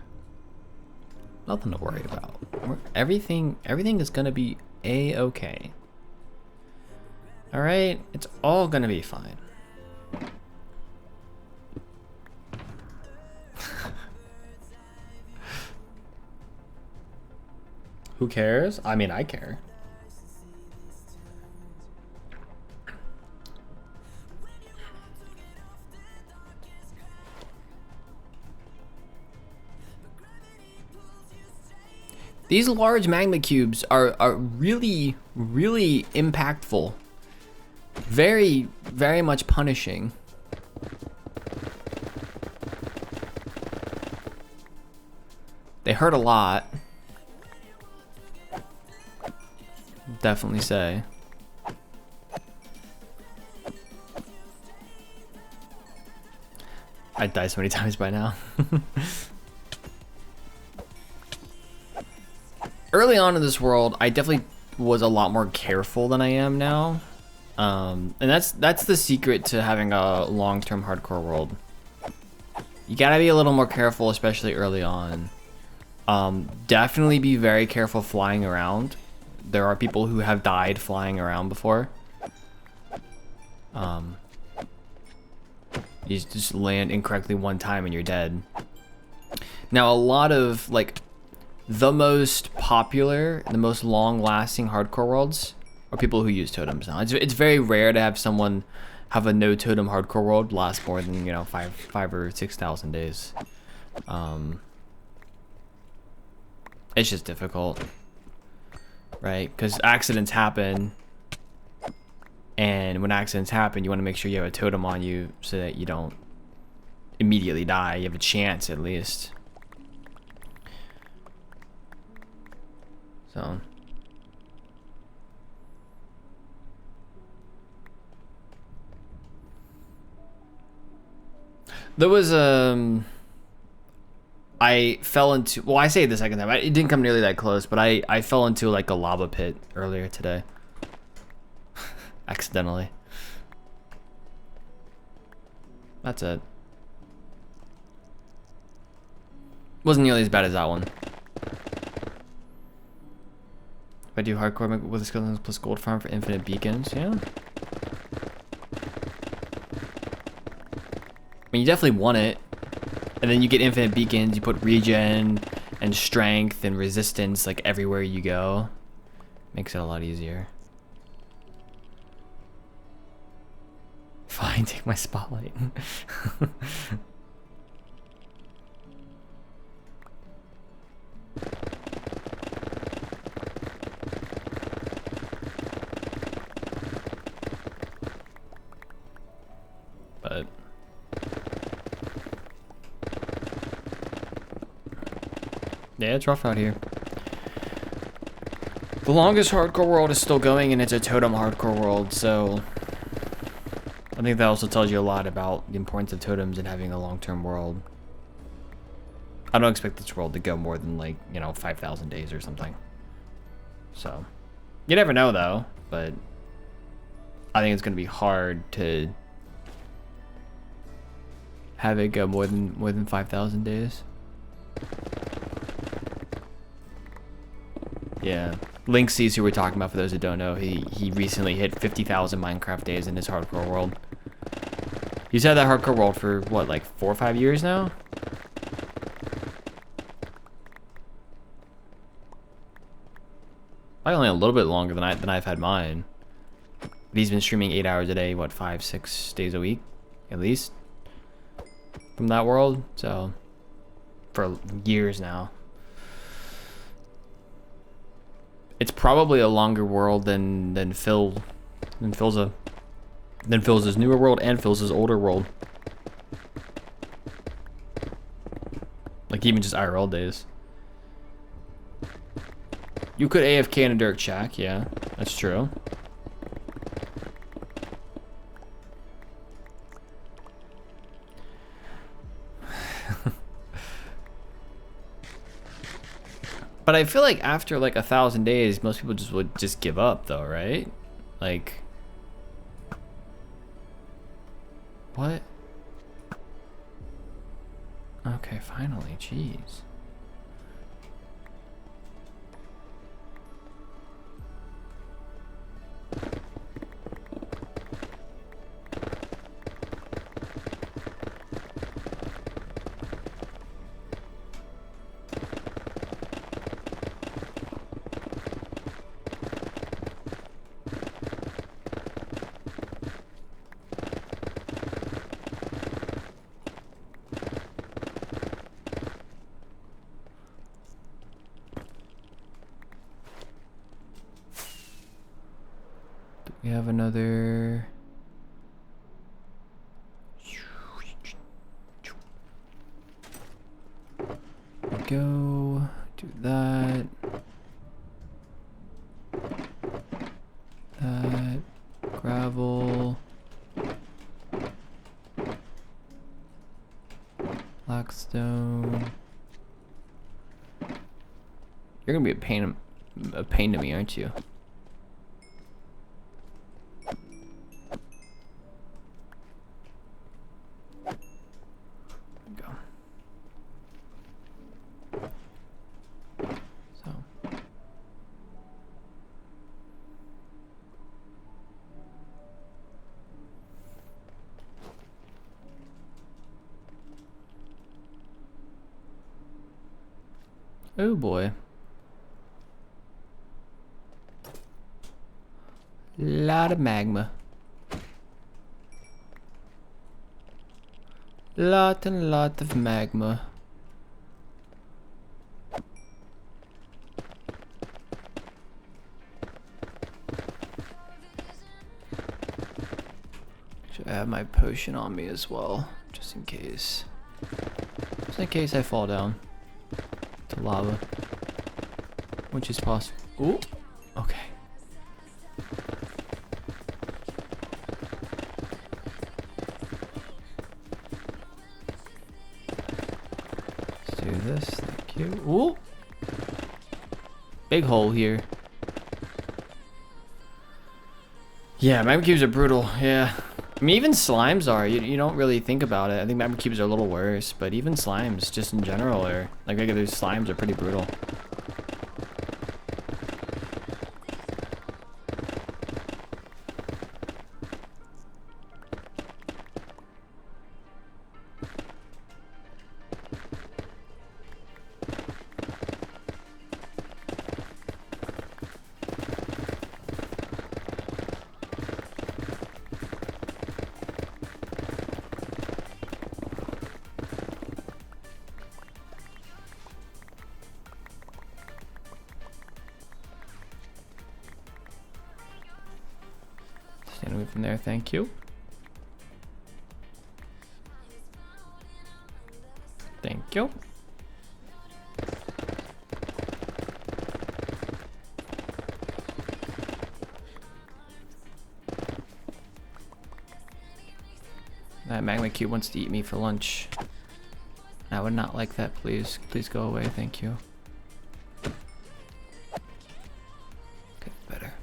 Nothing to worry about. Everything is gonna be a-okay. All right, it's all gonna be fine. Who cares? I mean, I care. These large magma cubes are really, really impactful. Very, very much punishing. They hurt a lot. Definitely say. I'd die so many times by now. early on in this world, I definitely was a lot more careful than I am now. And that's the secret to having a long-term hardcore world. You gotta be a little more careful, especially early on. Definitely be very careful flying around. There are people who have died flying around before. You just land incorrectly one time and you're dead. Now, a lot of, like, the most popular, the most long-lasting hardcore worlds are people who use totems now. It's very rare to have someone have a no totem hardcore world last more than, you know, five or 6,000 days. It's just difficult, right? Because accidents happen, and when accidents happen, you want to make sure you have a totem on you so that you don't immediately die. You have a chance at least. So. There was I fell into, well, I say it the second time. It didn't come nearly that close, but I fell into like a lava pit earlier today. Accidentally. That's it. Wasn't nearly as bad as that one. If I do hardcore with the skeletons plus gold farm for infinite beacons, yeah. I mean, you definitely want it. And then you get infinite beacons, you put regen and strength and resistance like everywhere you go. Makes it a lot easier. Fine, take my spotlight. But yeah, it's rough out here. The longest hardcore world is still going, and it's a totem hardcore world, so I think that also tells you a lot about the importance of totems and having a long-term world. I don't expect this world to go more than, like, you know, 5,000 days or something. So, you never know though, but I think it's gonna be hard to have it go more than 5,000 days. Yeah, Link sees who we're talking about. For those who don't know, he recently hit 50,000 Minecraft days in his hardcore world. He's had that hardcore world for what, like 4 or 5 years now? Probably only a little bit longer than I've had mine. But he's been streaming 8 hours a day, what, 5-6 days a week, at least, from that world. So for years now. It's probably a longer world than Phil's newer world and Phil's older world. Like even just IRL days. You could AFK in a dirt shack, yeah, that's true. But I feel like after like 1,000 days, most people would just give up though, right? Like, what? Okay, finally, jeez. We have another. Go do that. That gravel. Blackstone. You're gonna be a pain to me, aren't you? Go. So. Oh boy. Lot of magma. Lot and lot of magma. Should I have my potion on me as well, just in case. Just in case I fall down to lava, which is possible. Ooh, okay. Let's do this. Thank you. Ooh, big hole here. Yeah, magma cubes are brutal. Yeah. I mean, even slimes are. You don't really think about it. I think magma cubes are a little worse, but even slimes, just in general, are like regular slimes are pretty brutal. Stand away from there, thank you. Thank you. That magma cube wants to eat me for lunch. I would not like that, please. Please go away, thank you. Okay, better.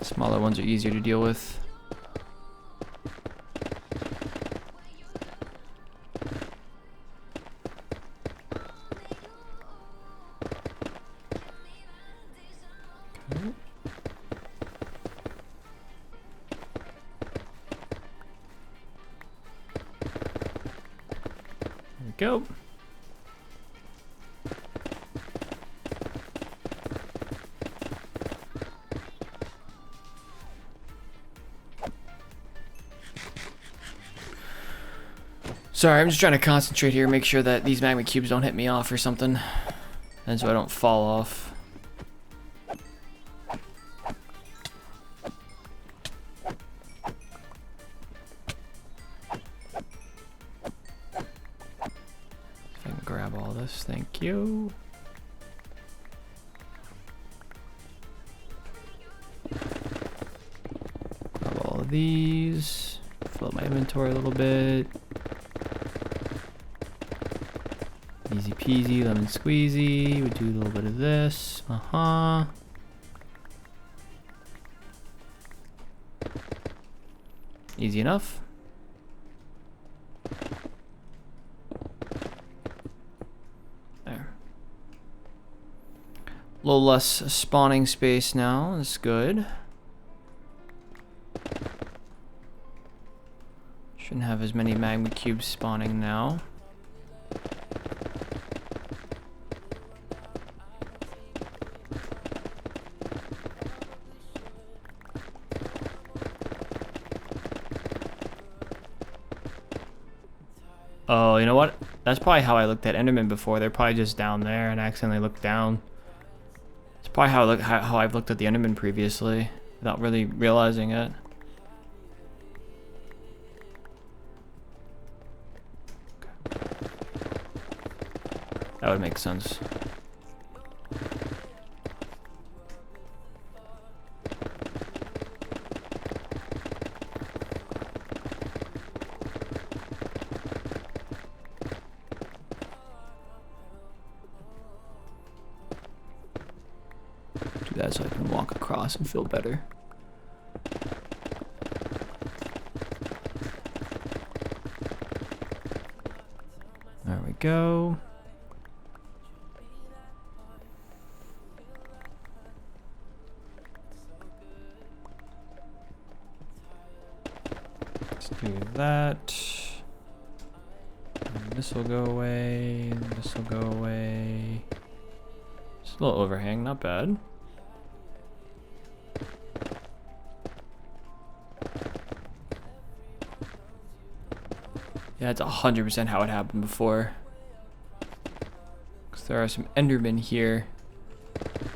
Smaller ones are easier to deal with. Okay. There we go. Sorry, I'm just trying to concentrate here, make sure that these magma cubes don't hit me off or something, and so I don't fall off. If I can grab all this, thank you. Grab all of these, fill up my inventory a little bit. Easy peasy, lemon squeezy. We do a little bit of this. Easy enough. There. A little less spawning space now. That's good. Shouldn't have as many magma cubes spawning now. Oh, you know what? That's probably how I looked at Enderman before. They're probably just down there and I accidentally looked down. It's probably how I've looked at the Enderman previously without really realizing it. Okay. That would make sense. that so I can walk across and feel better. There we go. Let's do that. This will go away. This will go away. It's a little overhang, not bad. Yeah, it's 100% how it happened before. Because there are some Endermen here.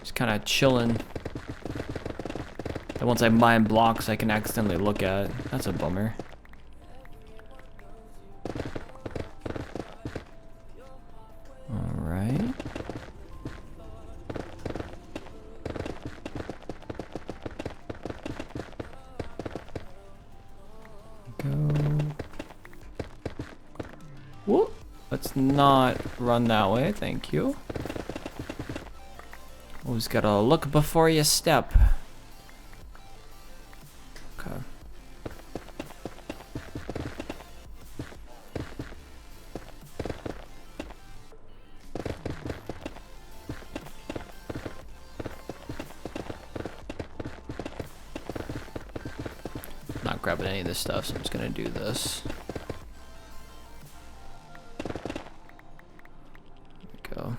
Just kind of chilling. That once I mine blocks, I can accidentally look at. That's a bummer. Alright. Go. Whoop. Let's not run that way, thank you. Always gotta look before you step. Okay. Not grabbing any of this stuff, so I'm just gonna do this. Go.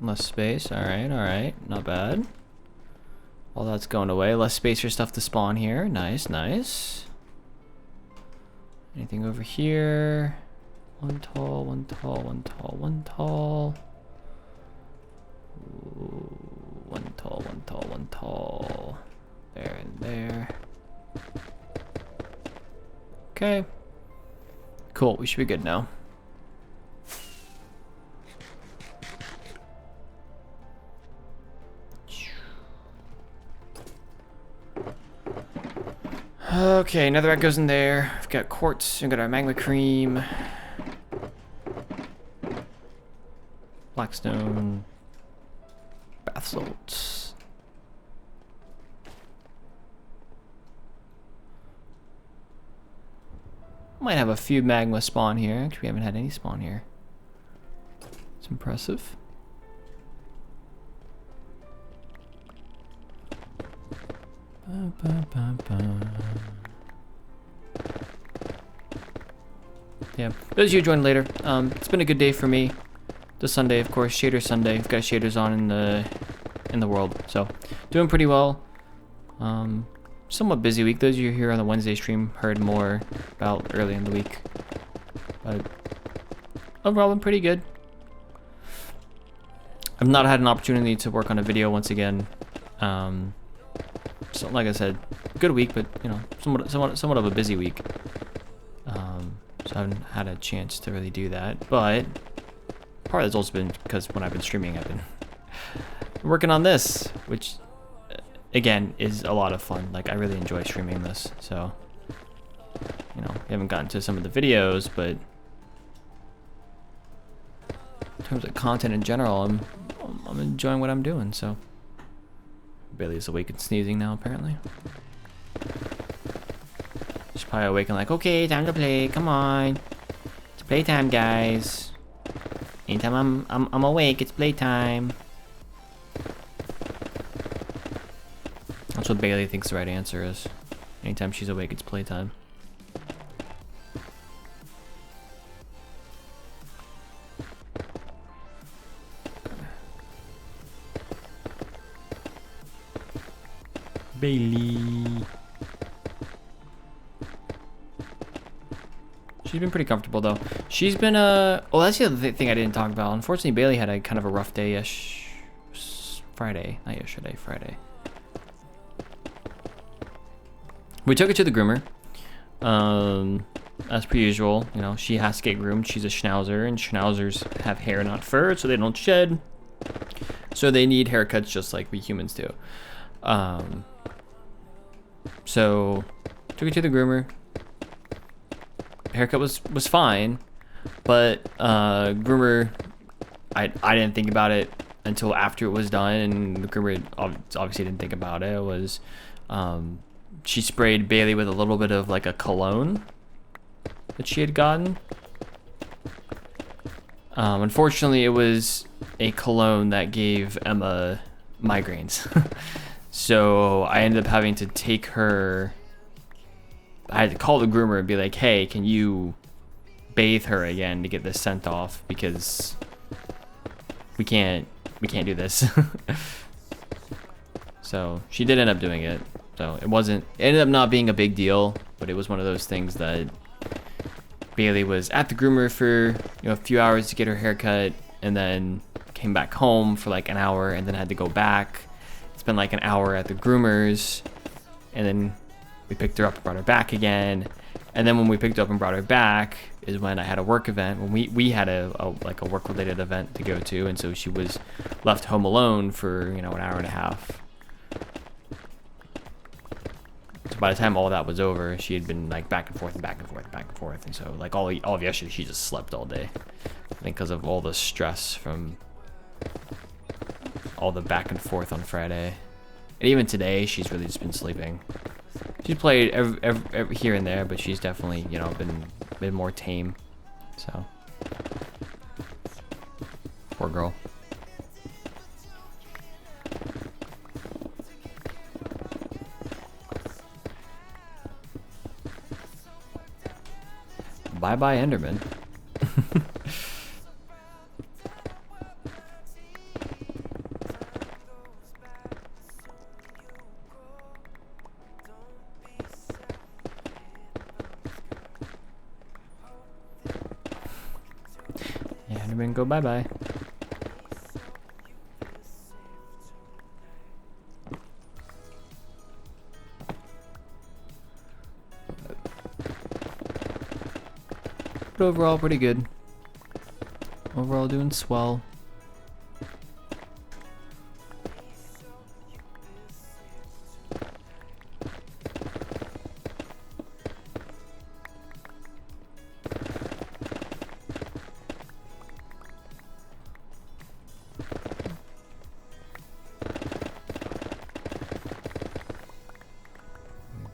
Less space. Alright. Not bad. All that's going away. Less space for stuff to spawn here. Nice, nice. Anything over here? One tall, one tall, one tall, one tall. Ooh, one tall, one tall, one tall. There and there. Okay. Cool, we should be good now. Okay, netherrack goes in there. We've got quartz, we've got our magma cream. Blackstone. Bath salts. Might have a few magma spawn here. Actually, we haven't had any spawn here. It's impressive. Yeah, those of you who joined later, it's been a good day for me. This Sunday, of course, Shader Sunday. We've got shaders on in the world, so doing pretty well. Somewhat busy week. Those of you here on the Wednesday stream heard more about early in the week, but overall, been pretty good. I've not had an opportunity to work on a video once again. So like I said, good week, but you know, somewhat of a busy week. So I haven't had a chance to really do that. But part of it's also been because when I've been streaming, I've been working on this, which again is a lot of fun. Like I really enjoy streaming this. So you know, we haven't gotten to some of the videos, but in terms of content in general, I'm enjoying what I'm doing. So. Bailey's awake and sneezing now, apparently. She's probably awake and like, okay, time to play. Come on, it's playtime, guys. Anytime I'm awake, it's playtime. That's what Bailey thinks the right answer is. Anytime she's awake, it's playtime. Bailey. She's been pretty comfortable though. She's been oh, that's the other thing I didn't talk about. Unfortunately, Bailey had a kind of a rough day Friday, not yesterday, Friday. We took her to the groomer. As per usual, you know, she has to get groomed. She's a schnauzer, and schnauzers have hair, not fur, so they don't shed. So they need haircuts just like we humans do. So took her to the groomer. Haircut was fine, but groomer I didn't think about it until after it was done, and the groomer obviously didn't think about it. It was she sprayed Bailey with a little bit of like a cologne that she had gotten. Unfortunately, it was a cologne that gave Emma migraines. So I ended up having to take her. I had to call the groomer and be like, hey, can you bathe her again to get this scent off, because we can't do this. So she did end up doing it. So it ended up not being a big deal, but it was one of those things that Bailey was at the groomer for a few hours to get her hair cut, and then came back home for like an hour, and then had to go back, spend like an hour at the groomer's, and then we picked her up and brought her back again. And then when we picked her up and brought her back is when I had a work event, when we had a work related event to go to, and so she was left home alone for an hour and a half. So by the time all that was over, she had been like back and forth and back and forth and back and forth, and so like all of yesterday she just slept all day. I think because of all the stress from all the back and forth on Friday, and even today she's really just been sleeping. She's played every here and there, but she's definitely, been more tame. So, poor girl. Bye bye, Enderman. Enderman, go bye bye. But overall, pretty good. Overall, doing swell.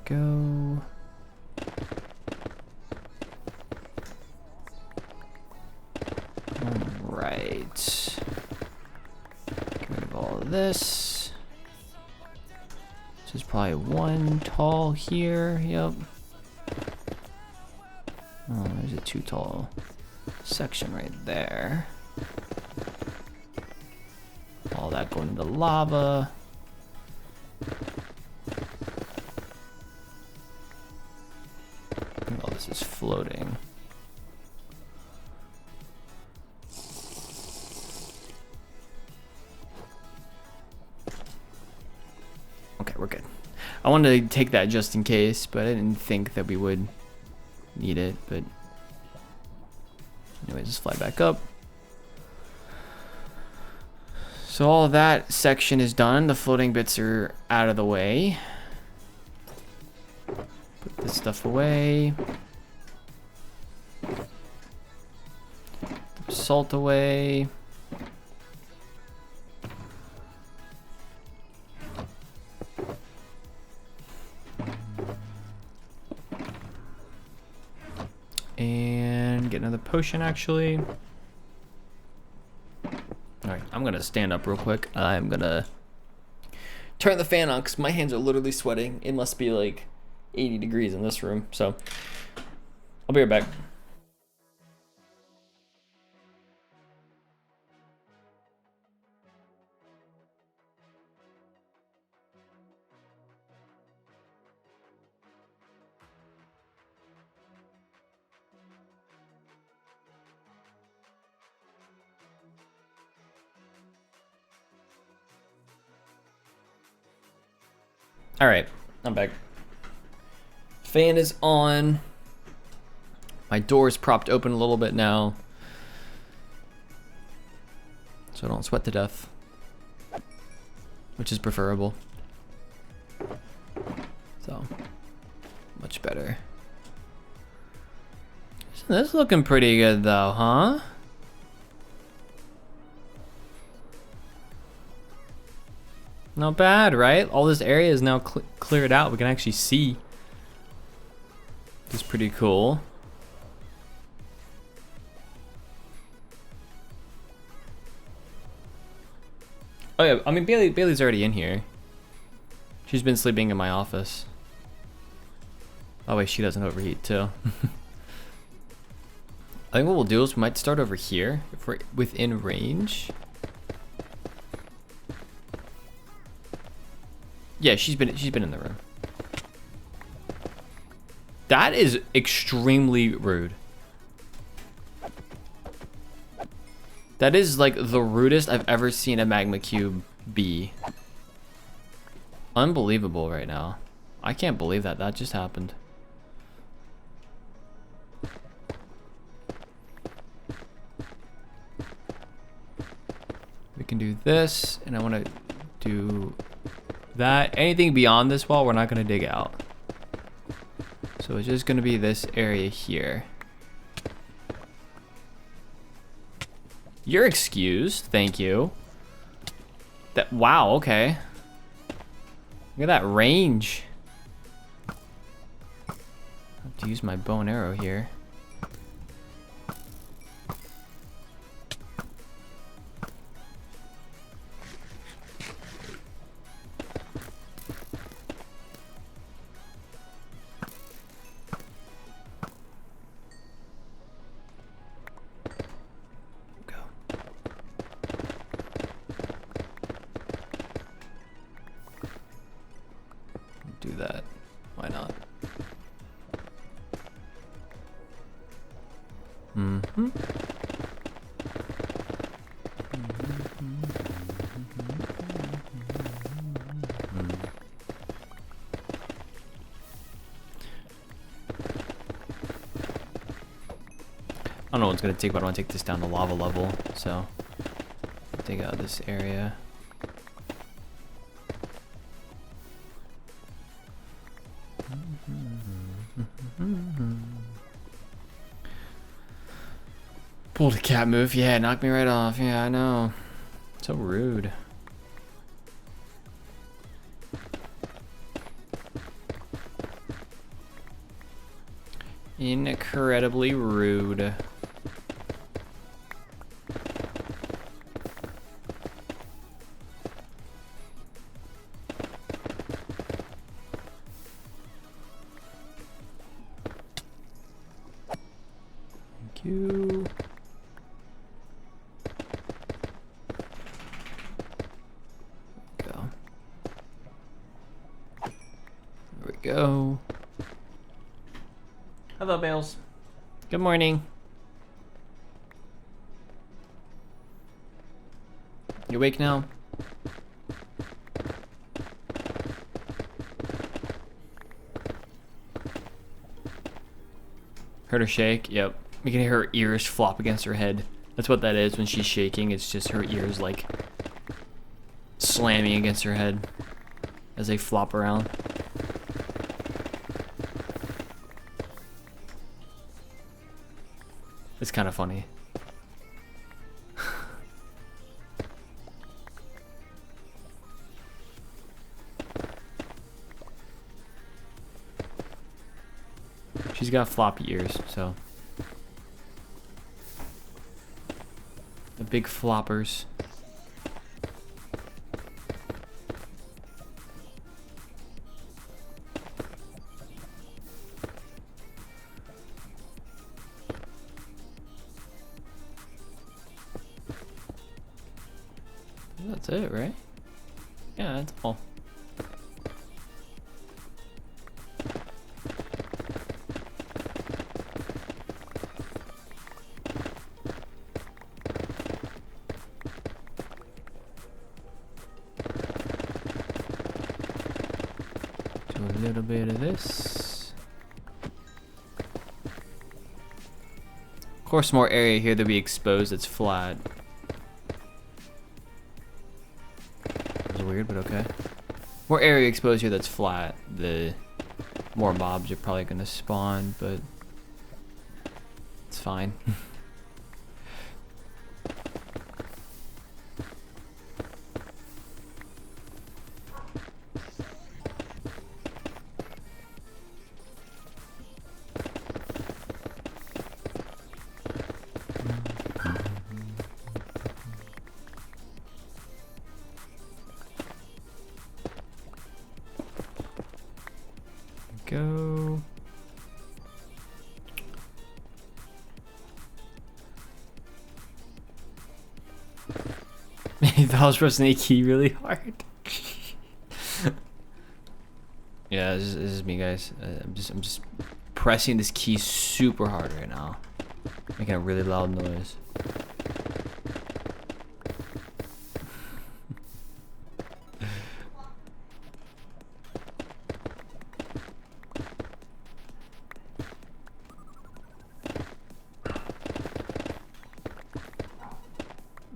Go. Alright. Get rid of all of this. This is probably one tall here. Yep. Oh, there's a 2 tall section right there. All that going into lava. All this is floating. Okay, we're good. I wanted to take that just in case, but I didn't think that we would need it. But anyways, just fly back up. So all of that section is done. The floating bits are out of the way. Put this stuff away. Salt away. And get another potion, actually. Alright, I'm gonna stand up real quick. I'm gonna turn the fan on because my hands are literally sweating. It must be like 80 degrees in this room. So I'll be right back. All right, I'm back. Fan is on. My door is propped open a little bit now, so I don't sweat to death, which is preferable. So, much better. This is looking pretty good though, huh? Not bad, right? All this area is now cleared out. We can actually see. It's pretty cool. Oh yeah, I mean Bailey's already in here. She's been sleeping in my office. Oh wait, she doesn't overheat too. I think what we'll do is we might start over here if we're within range. Yeah, she's been in the room. That is extremely rude. That is like the rudest I've ever seen a magma cube be. Unbelievable right now. I can't believe that just happened. We can do this, and I want to do that. Anything beyond this wall, we're not going to dig out. So it's just going to be this area here. You're excused, thank you. That, wow, okay. Look at that range. I have to use my bow and arrow here. Do that. Why not? Mm-hmm. I don't know what it's gonna take, but I want to take this down to lava level, so dig out this area. Pulled a cat move. Yeah, knocked me right off. Yeah, I know. So rude. Incredibly rude. Thank you. Go. Hello, Bales. Good morning. You awake now? Heard her shake? Yep. We can hear her ears flop against her head. That's what that is when she's shaking. It's just her ears like slamming against her head as they flop around. It's kind of funny. She's got floppy ears, so. The big floppers. That's it, right? Yeah, that's all. Do a little bit of this. Of course, more area here to be exposed that's flat. Weird, but okay. More area exposed here that's flat, the more mobs are probably gonna spawn, but it's fine. go. He thought I was pressing a key really hard. Yeah, this is me, guys. I'm just pressing this key super hard right now, making a really loud noise.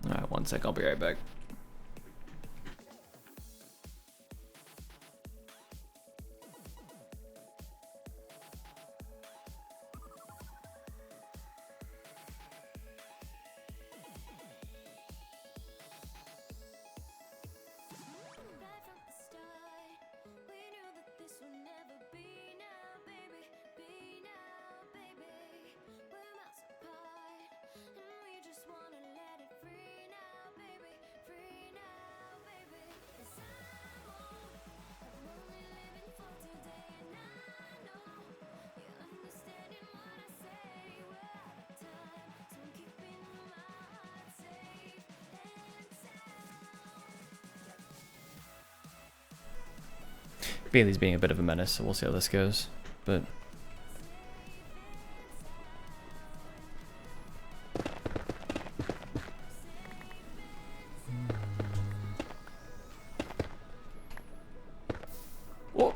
All right, 1 sec. I'll be right back. Bailey's being a bit of a menace, so we'll see how this goes. But oh.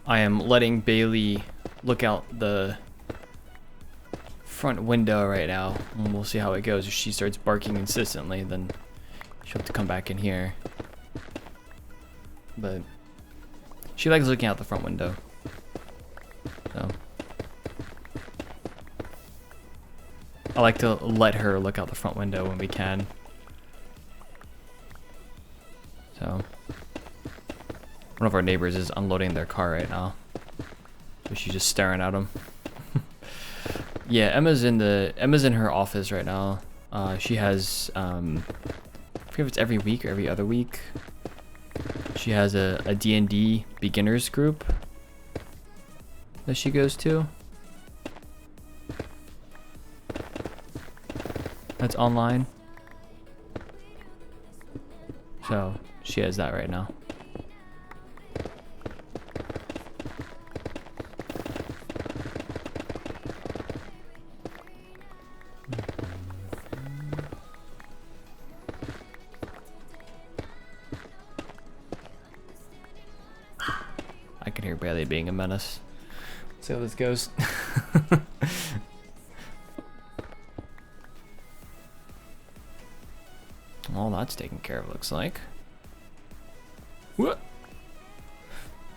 I am letting Bailey look out the front window right now, and we'll see how it goes. If she starts barking insistently, then she'll have to come back in here. But she likes looking out the front window. So I like to let her look out the front window when we can. So one of our neighbors is unloading their car right now, so she's just staring at him. Yeah, Emma's in her office right now. She has I forget if it's every week or every other week. She has a D&D beginners group that she goes to. That's online. So she has that right now. I can hear Bailey being a menace. Let's see how this goes. Well, that's taken care of, looks like. What?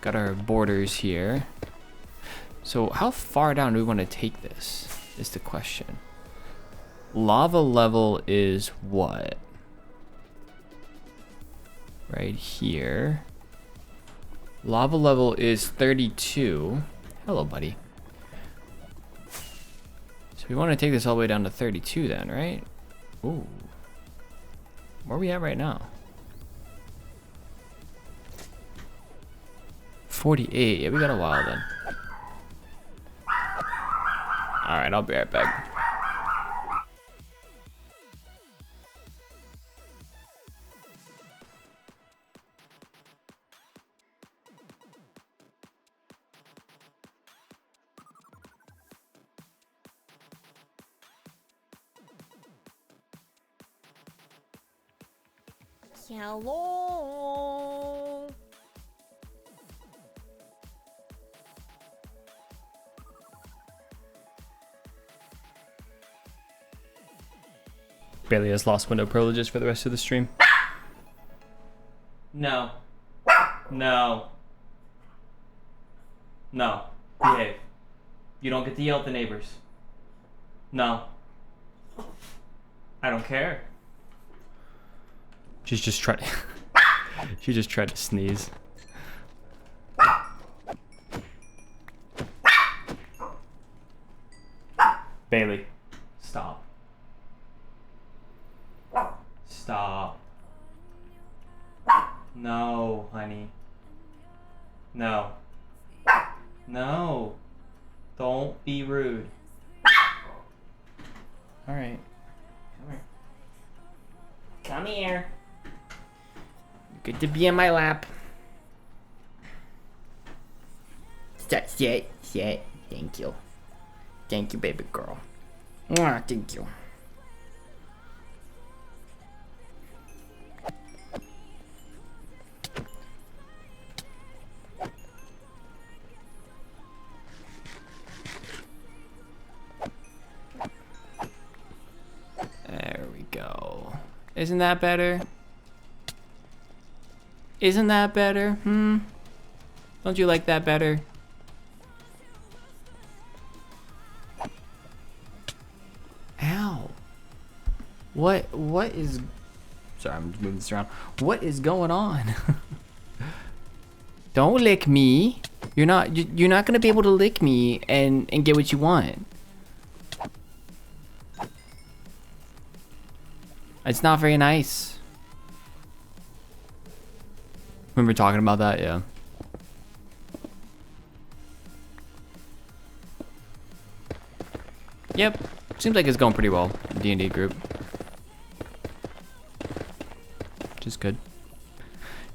Got our borders here. So how far down do we want to take this, is the question. Lava level is what? Right here. Lava level is 32. Hello, buddy. So we want to take this all the way down to 32 then, right? Ooh. Where are we at right now? 48. Yeah, we got a while then. Alright, I'll be right back. Hello. Bailey has lost window privileges for the rest of the stream. No. No. No. Behave. You don't get to yell at the neighbors. No. I don't care. She's just trying. She just tried to sneeze. Bailey, stop. Stop. No, honey. No. No. Don't be rude. All right. Come here. Come here. Good to be in my lap. Sit. Thank you. Thank you, baby girl. Mwah, thank you. There we go. Isn't that better? Isn't that better? Don't you like that better? Ow. What is... Sorry, I'm just moving this around. What is going on? Don't lick me. You're not gonna be able to lick me and get what you want. It's not very nice. Remember talking about that? Yeah. Yep. Seems like it's going pretty well. D&D group. Which is good.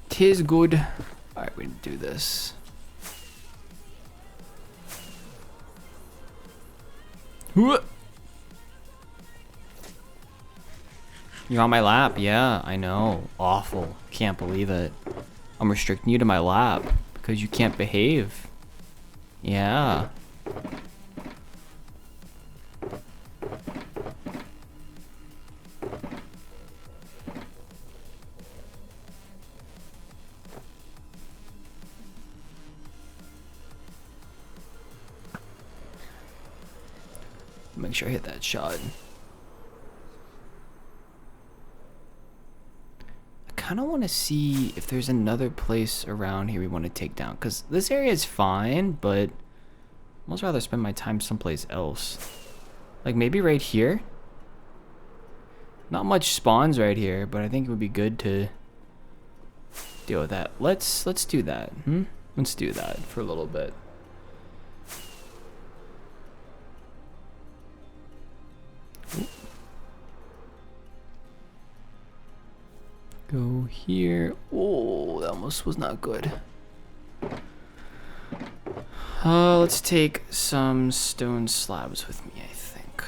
'Tis good. Alright, we do this. You're on my lap. Yeah, I know. Awful. Can't believe it. I'm restricting you to my lap because you can't behave. Yeah. Make sure I hit that shot. I kind of want to see if there's another place around here we want to take down, because this area is fine, but I'd almost rather spend my time someplace else. Like maybe right here. Not much spawns right here, but I think it would be good to deal with that. Let's do that. Let's do that for a little bit. Go here. Oh, that almost was not good. Let's take some stone slabs with me, I think.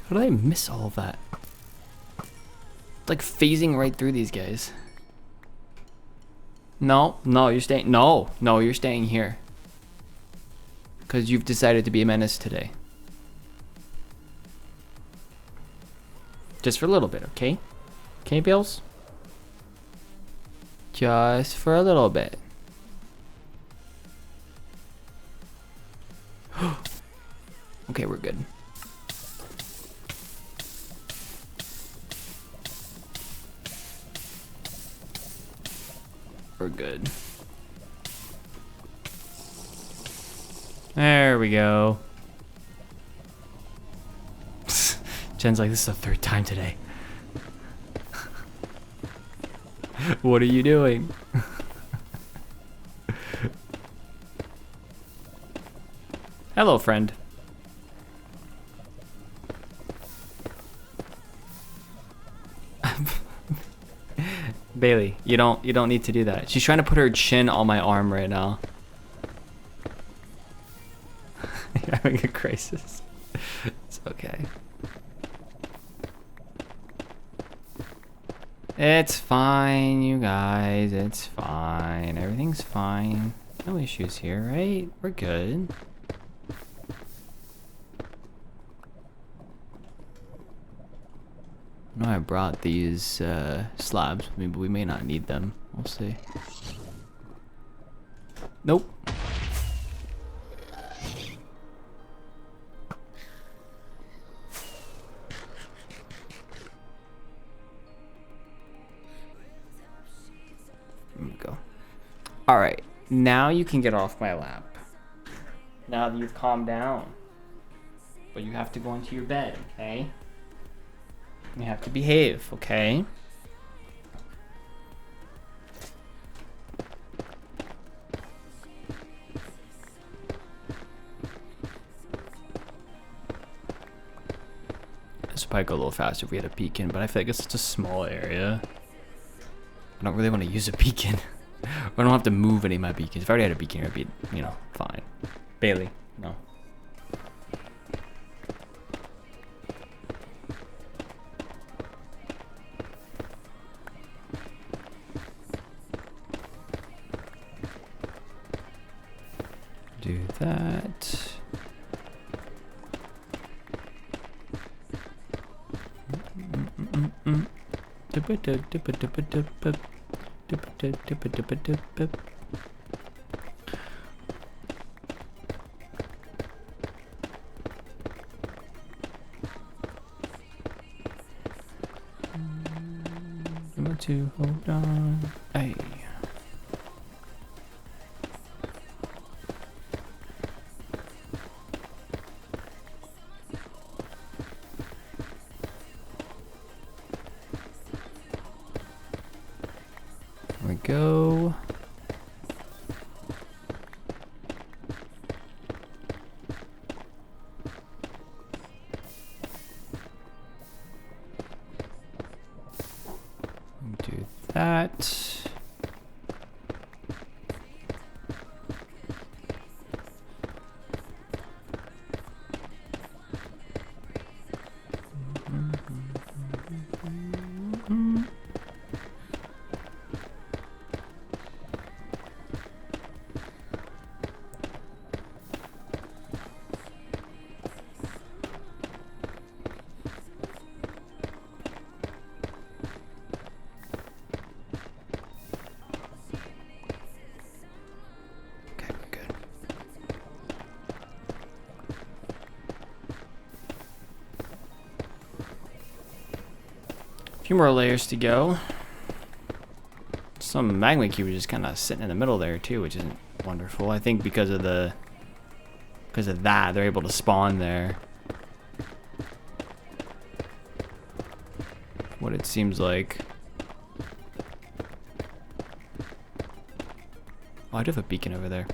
How did I miss all of that? It's like phasing right through these guys. No, you're staying. No, you're staying here. Because you've decided to be a menace today. Just for a little bit, okay? Okay, Bills? Just for a little bit. Okay, we're good. We're good. There we go. Jen's like, this is the third time today. What are you doing? Hello, friend. Bailey, you don't need to do that. She's trying to put her chin on my arm right now. You're having a crisis. It's okay. It's fine, you guys. It's fine. Everything's fine. No issues here, right? We're good. I know I brought these slabs, but we may not need them. We'll see. Nope. There we go. All right. Now you can get off my lap. Now that you've calmed down. But you have to go into your bed, okay? You have to behave, okay? This would probably go a little faster if we had a beacon, but I feel like it's such a small area. I don't really want to use a beacon. I don't have to move any of my beacons. If I already had a beacon, it'd be, you know, fine. Bailey, no. Do that. Want to hold on. Hey. There we go. Do that. A few more layers to go. Some magma cube is just kind of sitting in the middle there too, which isn't wonderful. I think because of that, they're able to spawn there. What it seems like. Oh, I do have a beacon over there.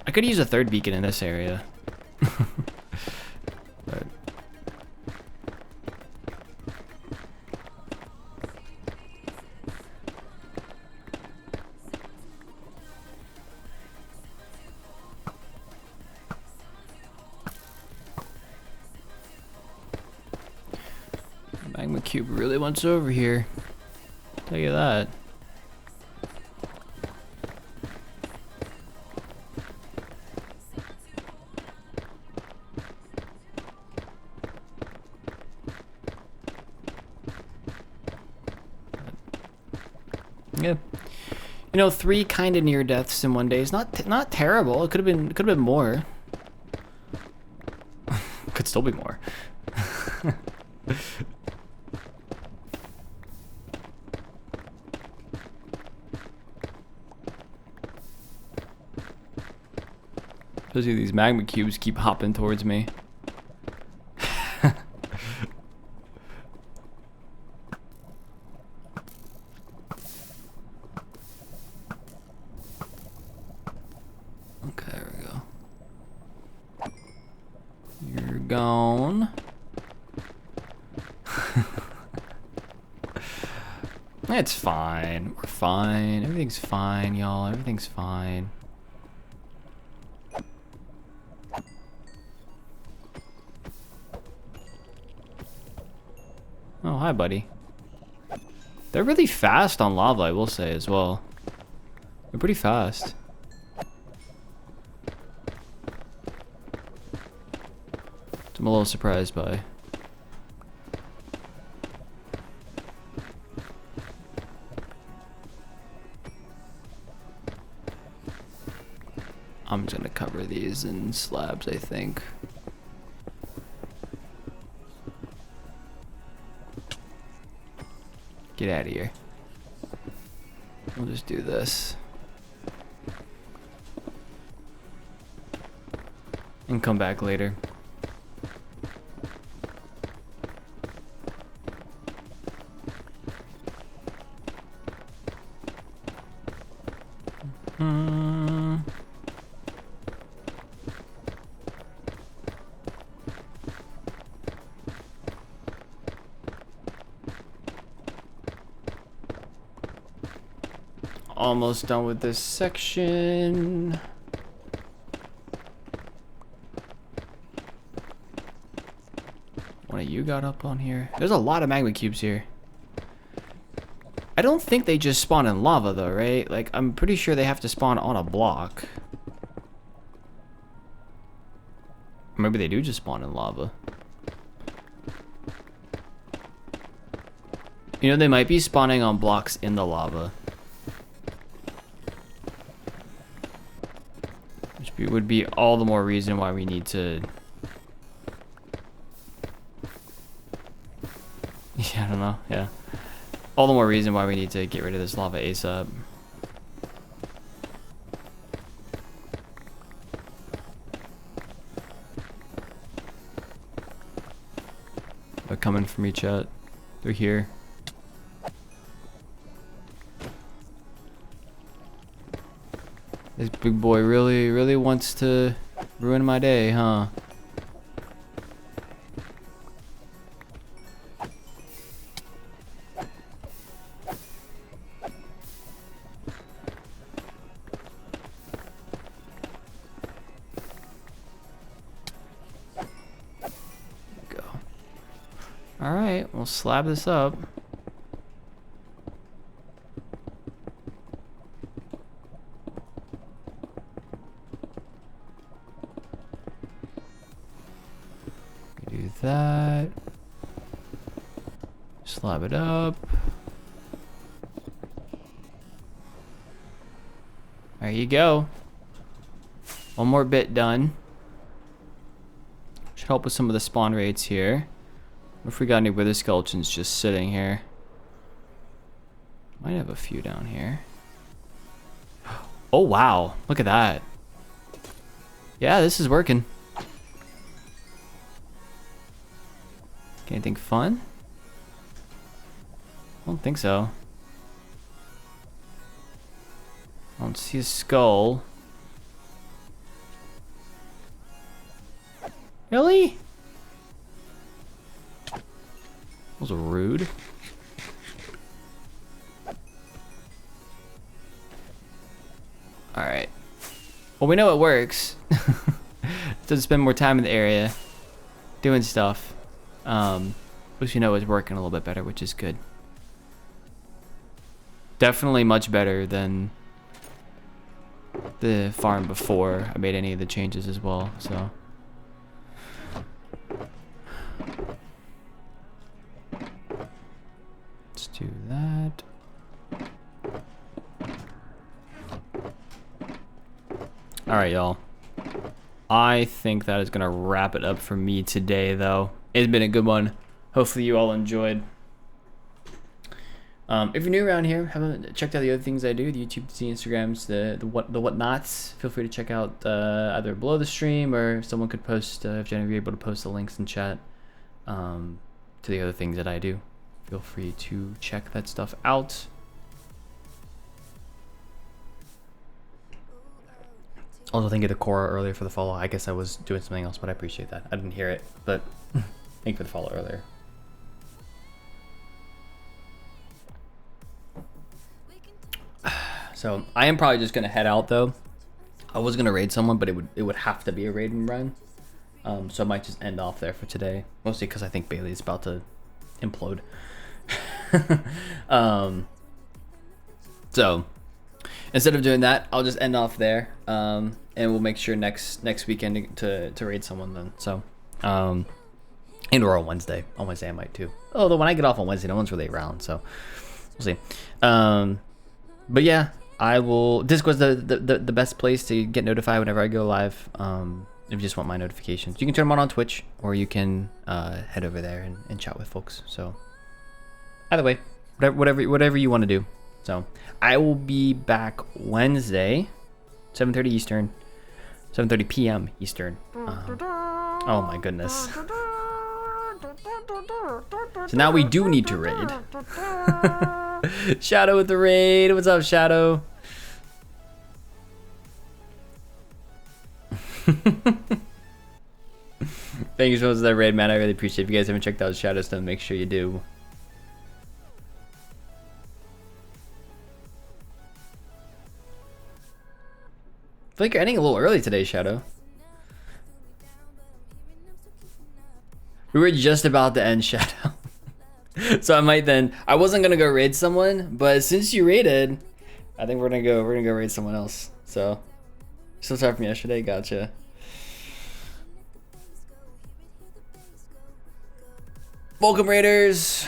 I could use a third beacon in this area. But magma cube really wants over here. Tell you that. Yeah, you know, 3 kind of near deaths in one day is not terrible. It could have been more. Could still be more. Especially these magma cubes keep hopping towards me. Okay, there we go. You're gone. It's fine. We're fine. Everything's fine, y'all. Everything's fine. Oh, hi, buddy. They're really fast on lava, I will say, as well. They're pretty fast. Which I'm a little surprised by. I'm just gonna cover these in slabs, I think. Get out of here. We'll just do this. and come back later. Almost done with this section. One of you got up on here. There's a lot of magma cubes here. I don't think they just spawn in lava though, right? Like, I'm pretty sure they have to spawn on a block. Or maybe they do just spawn in lava. You know, they might be spawning on blocks in the lava. Which would be all the more reason why we need to... Yeah, I don't know, yeah. All the more reason why we need to get rid of this lava ASAP. They're coming from each other. They're here. This big boy really wants to ruin my day, huh? Go. All right, we'll slab this up. Do that. Slab it up. There you go. One more bit done. Should help with some of the spawn rates here. What if we got any wither skeletons just sitting here? Might have a few down here. Oh wow, look at that. Yeah, this is working. Anything fun? I don't think so. I don't see a skull. Really? That was rude. Alright. Well, we know it works. To spend more time in the area doing stuff. At least you know it's working a little bit better, which is good. Definitely much better than the farm before I made any of the changes as well, so. Let's do that. Alright, y'all. I think that is gonna wrap it up for me today, though. It's been a good one. Hopefully you all enjoyed. If you're new around here, haven't checked out the other things I do, the YouTube, the Instagrams, the whatnots, feel free to check out either below the stream, or someone could post, if Jennifer, you're able to post the links in chat to the other things that I do. Feel free to check that stuff out. Also, thank you to Cora earlier for the follow. I guess I was doing something else, but I appreciate that. I didn't hear it, but thank you for the follow earlier. So I am probably just gonna head out though. I was gonna raid someone, but it would have to be a raid and run. So I might just end off there for today, mostly because I think Bailey's about to implode. So instead of doing that, I'll just end off there, and we'll make sure next weekend to raid someone then. So, and or on Wednesday. On Wednesday I might too. Although when I get off on Wednesday, no one's really around, so we'll see. But yeah, I will. Discord's the best place to get notified whenever I go live. If you just want my notifications, you can turn them on Twitch, or you can head over there and chat with folks. So either way, whatever you want to do. So I will be back Wednesday, 7:30 Eastern. 7:30 p.m. Eastern. Oh my goodness. So now we do need to raid. Shadow with the raid. What's up, Shadow? Thank you so much for that raid, man. I really appreciate it. If you guys haven't checked out Shadow's stuff, make sure you do. I feel like you're ending a little early today, Shadow. We were just about to end, Shadow. So I might then. I wasn't gonna go raid someone, but since you raided, I think we're gonna go raid someone else. So still tired from yesterday. Gotcha. Welcome, raiders.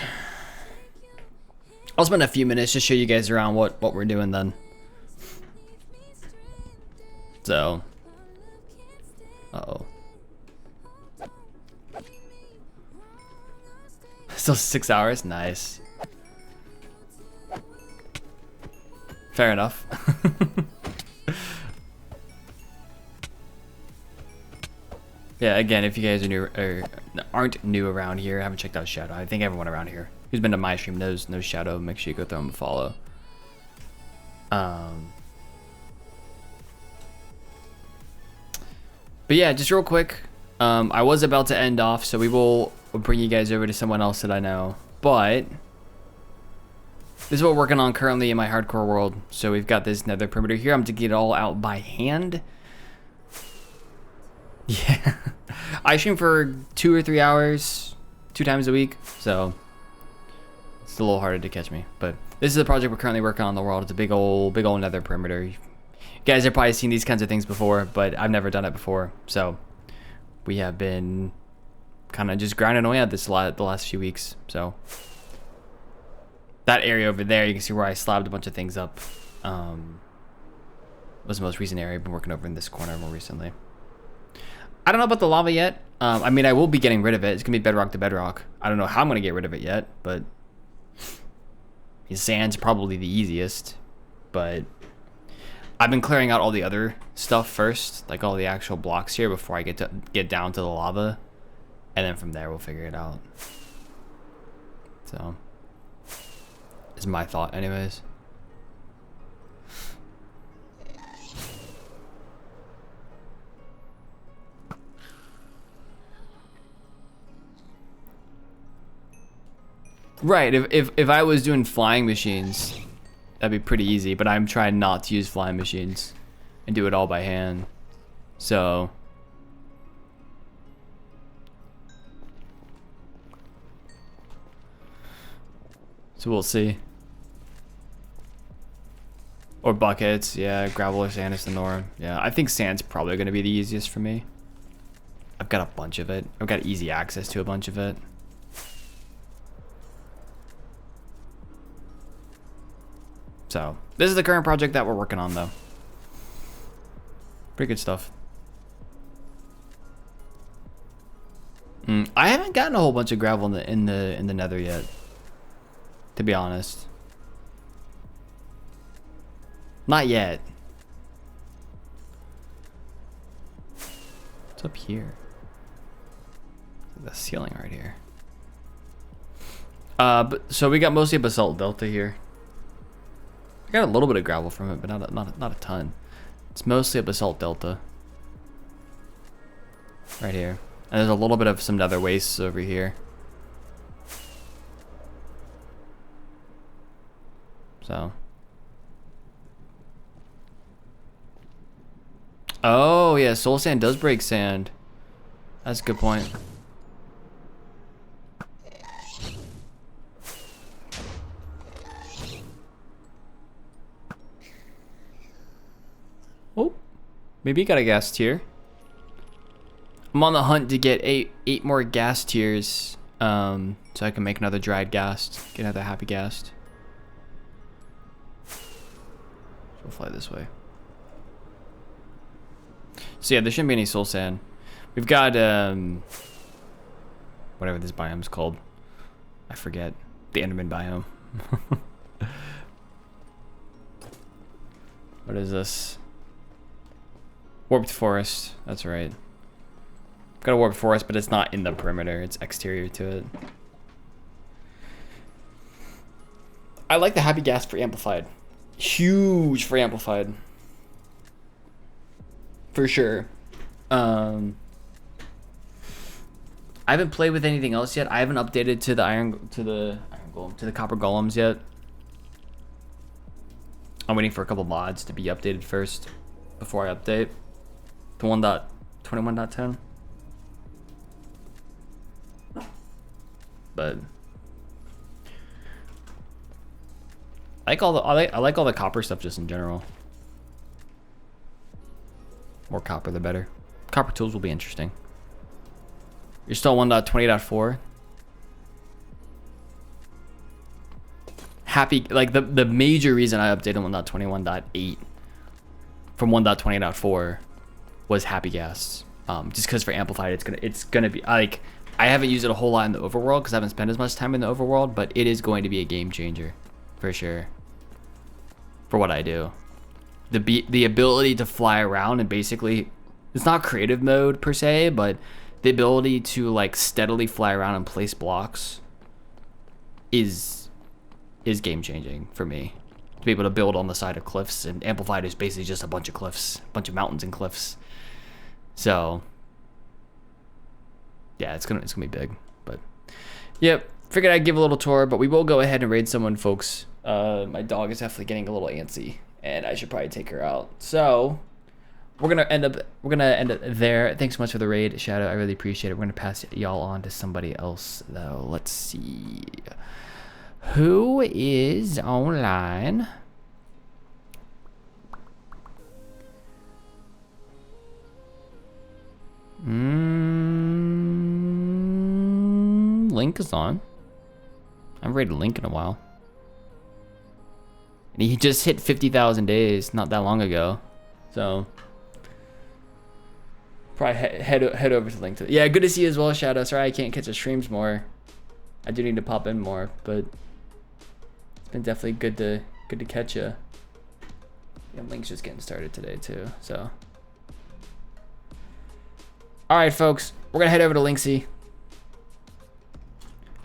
I'll spend a few minutes to show you guys around what we're doing then. So, uh-oh. Still 6 hours? Nice. Fair enough. Yeah, again, if you guys are new or aren't new around here, haven't checked out Shadow. I think everyone around here who's been to my stream knows Shadow. Make sure you go throw him a follow. But yeah, just real quick, I was about to end off, so we'll bring you guys over to someone else that I know. But this is what we're working on currently in my hardcore world. So we've got this nether perimeter here. I'm going to get it all out by hand. Yeah. I stream for 2 or 3 hours, 2 times a week. So it's a little harder to catch me. But this is the project we're currently working on in the world. It's a big old nether perimeter. You guys have probably seen these kinds of things before, but I've never done it before. So we have been kind of just grinding away at this the last few weeks. So that area over there, you can see where I slabbed a bunch of things up. Was the most recent area. I've been working over in this corner more recently. I don't know about the lava yet. I mean, I will be getting rid of it. It's gonna be bedrock to bedrock. I don't know how I'm gonna get rid of it yet, but sand's probably the easiest. But I've been clearing out all the other stuff first, like all the actual blocks here, before I get down to the lava, and then from there we'll figure it out. So, is my thought, anyways. Right, if I was doing flying machines, that'd be pretty easy, but I'm trying not to use flying machines and do it all by hand. So we'll see. Or buckets, yeah, gravel or sand is the norm. Yeah, I think sand's probably gonna be the easiest for me. I've got a bunch of it. I've got easy access to a bunch of it. So, this is the current project that we're working on, though. Pretty good stuff. I haven't gotten a whole bunch of gravel in the nether yet, to be honest. Not yet. What's up here? The ceiling right here. So we got mostly a basalt delta here. I got a little bit of gravel from it, but not a ton. It's mostly a basalt delta. Right here. And there's a little bit of some nether wastes over here. So. Oh, yeah, soul sand does break sand. That's a good point. Oh, maybe you got a gas tier. I'm on the hunt to get eight more gas tiers, so I can make another dried ghast, get another happy ghast. So we'll fly this way. So yeah, there shouldn't be any soul sand. We've got whatever this biome's called. I forget. The Enderman biome. What is this? Warped forest. That's right. Got a warped forest, but it's not in the perimeter. It's exterior to it. I like the happy gas for amplified. Huge for amplified. For sure. I haven't played with anything else yet. I haven't updated to the copper golems yet. I'm waiting for a couple mods to be updated first before I update to 1.21.10. But I like all the copper stuff just in general. More copper the better. Copper tools will be interesting. You're still 1.20.4. Happy, like the major reason I updated 1.21.8 from 1.20.4 was happy gas. Just because for amplified it's gonna be like, I haven't used it a whole lot in the overworld because I haven't spent as much time in the overworld, but it is going to be a game changer for sure for what I do. The ability to fly around and basically, it's not creative mode per se, but the ability to like steadily fly around and place blocks is game changing for me. To be able to build on the side of cliffs, and amplified is basically just a bunch of cliffs, a bunch of mountains and cliffs. So yeah, it's gonna be big. But yep, figured I'd give a little tour, but we will go ahead and raid someone, folks. My dog is definitely getting a little antsy, and I should probably take her out. So we're gonna end it there. Thanks so much for the raid, Shadow. I really appreciate it. We're gonna pass y'all on to somebody else though. Let's see who is online. Link is on. I haven't rated Link in a while. And he just hit 50,000 days not that long ago. So probably head over to Link. Yeah, good to see you as well, Shadow. Sorry I can't catch the streams more. I do need to pop in more, but it's been definitely good to catch you. Yeah, Link's just getting started today too, so. All right, folks, we're gonna head over to Linksy.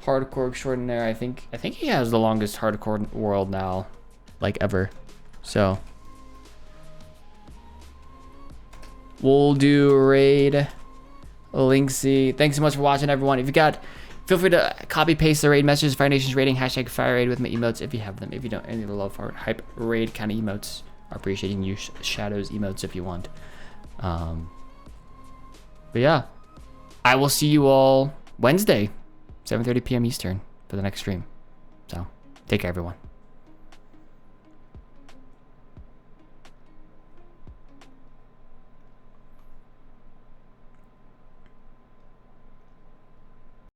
Hardcore extraordinaire. I think he has the longest hardcore world now, like ever. So we'll do raid Linksy. Thanks so much for watching, everyone. If you got, feel free to copy paste the raid messages. Fire Nation's raiding hashtag Fire Raid with my emotes if you have them. If you don't, any of the love for hype raid kind of emotes. I appreciate you can use Shadows emotes if you want. But yeah, I will see you all Wednesday, 7:30 p.m. Eastern for the next stream. So take care, everyone.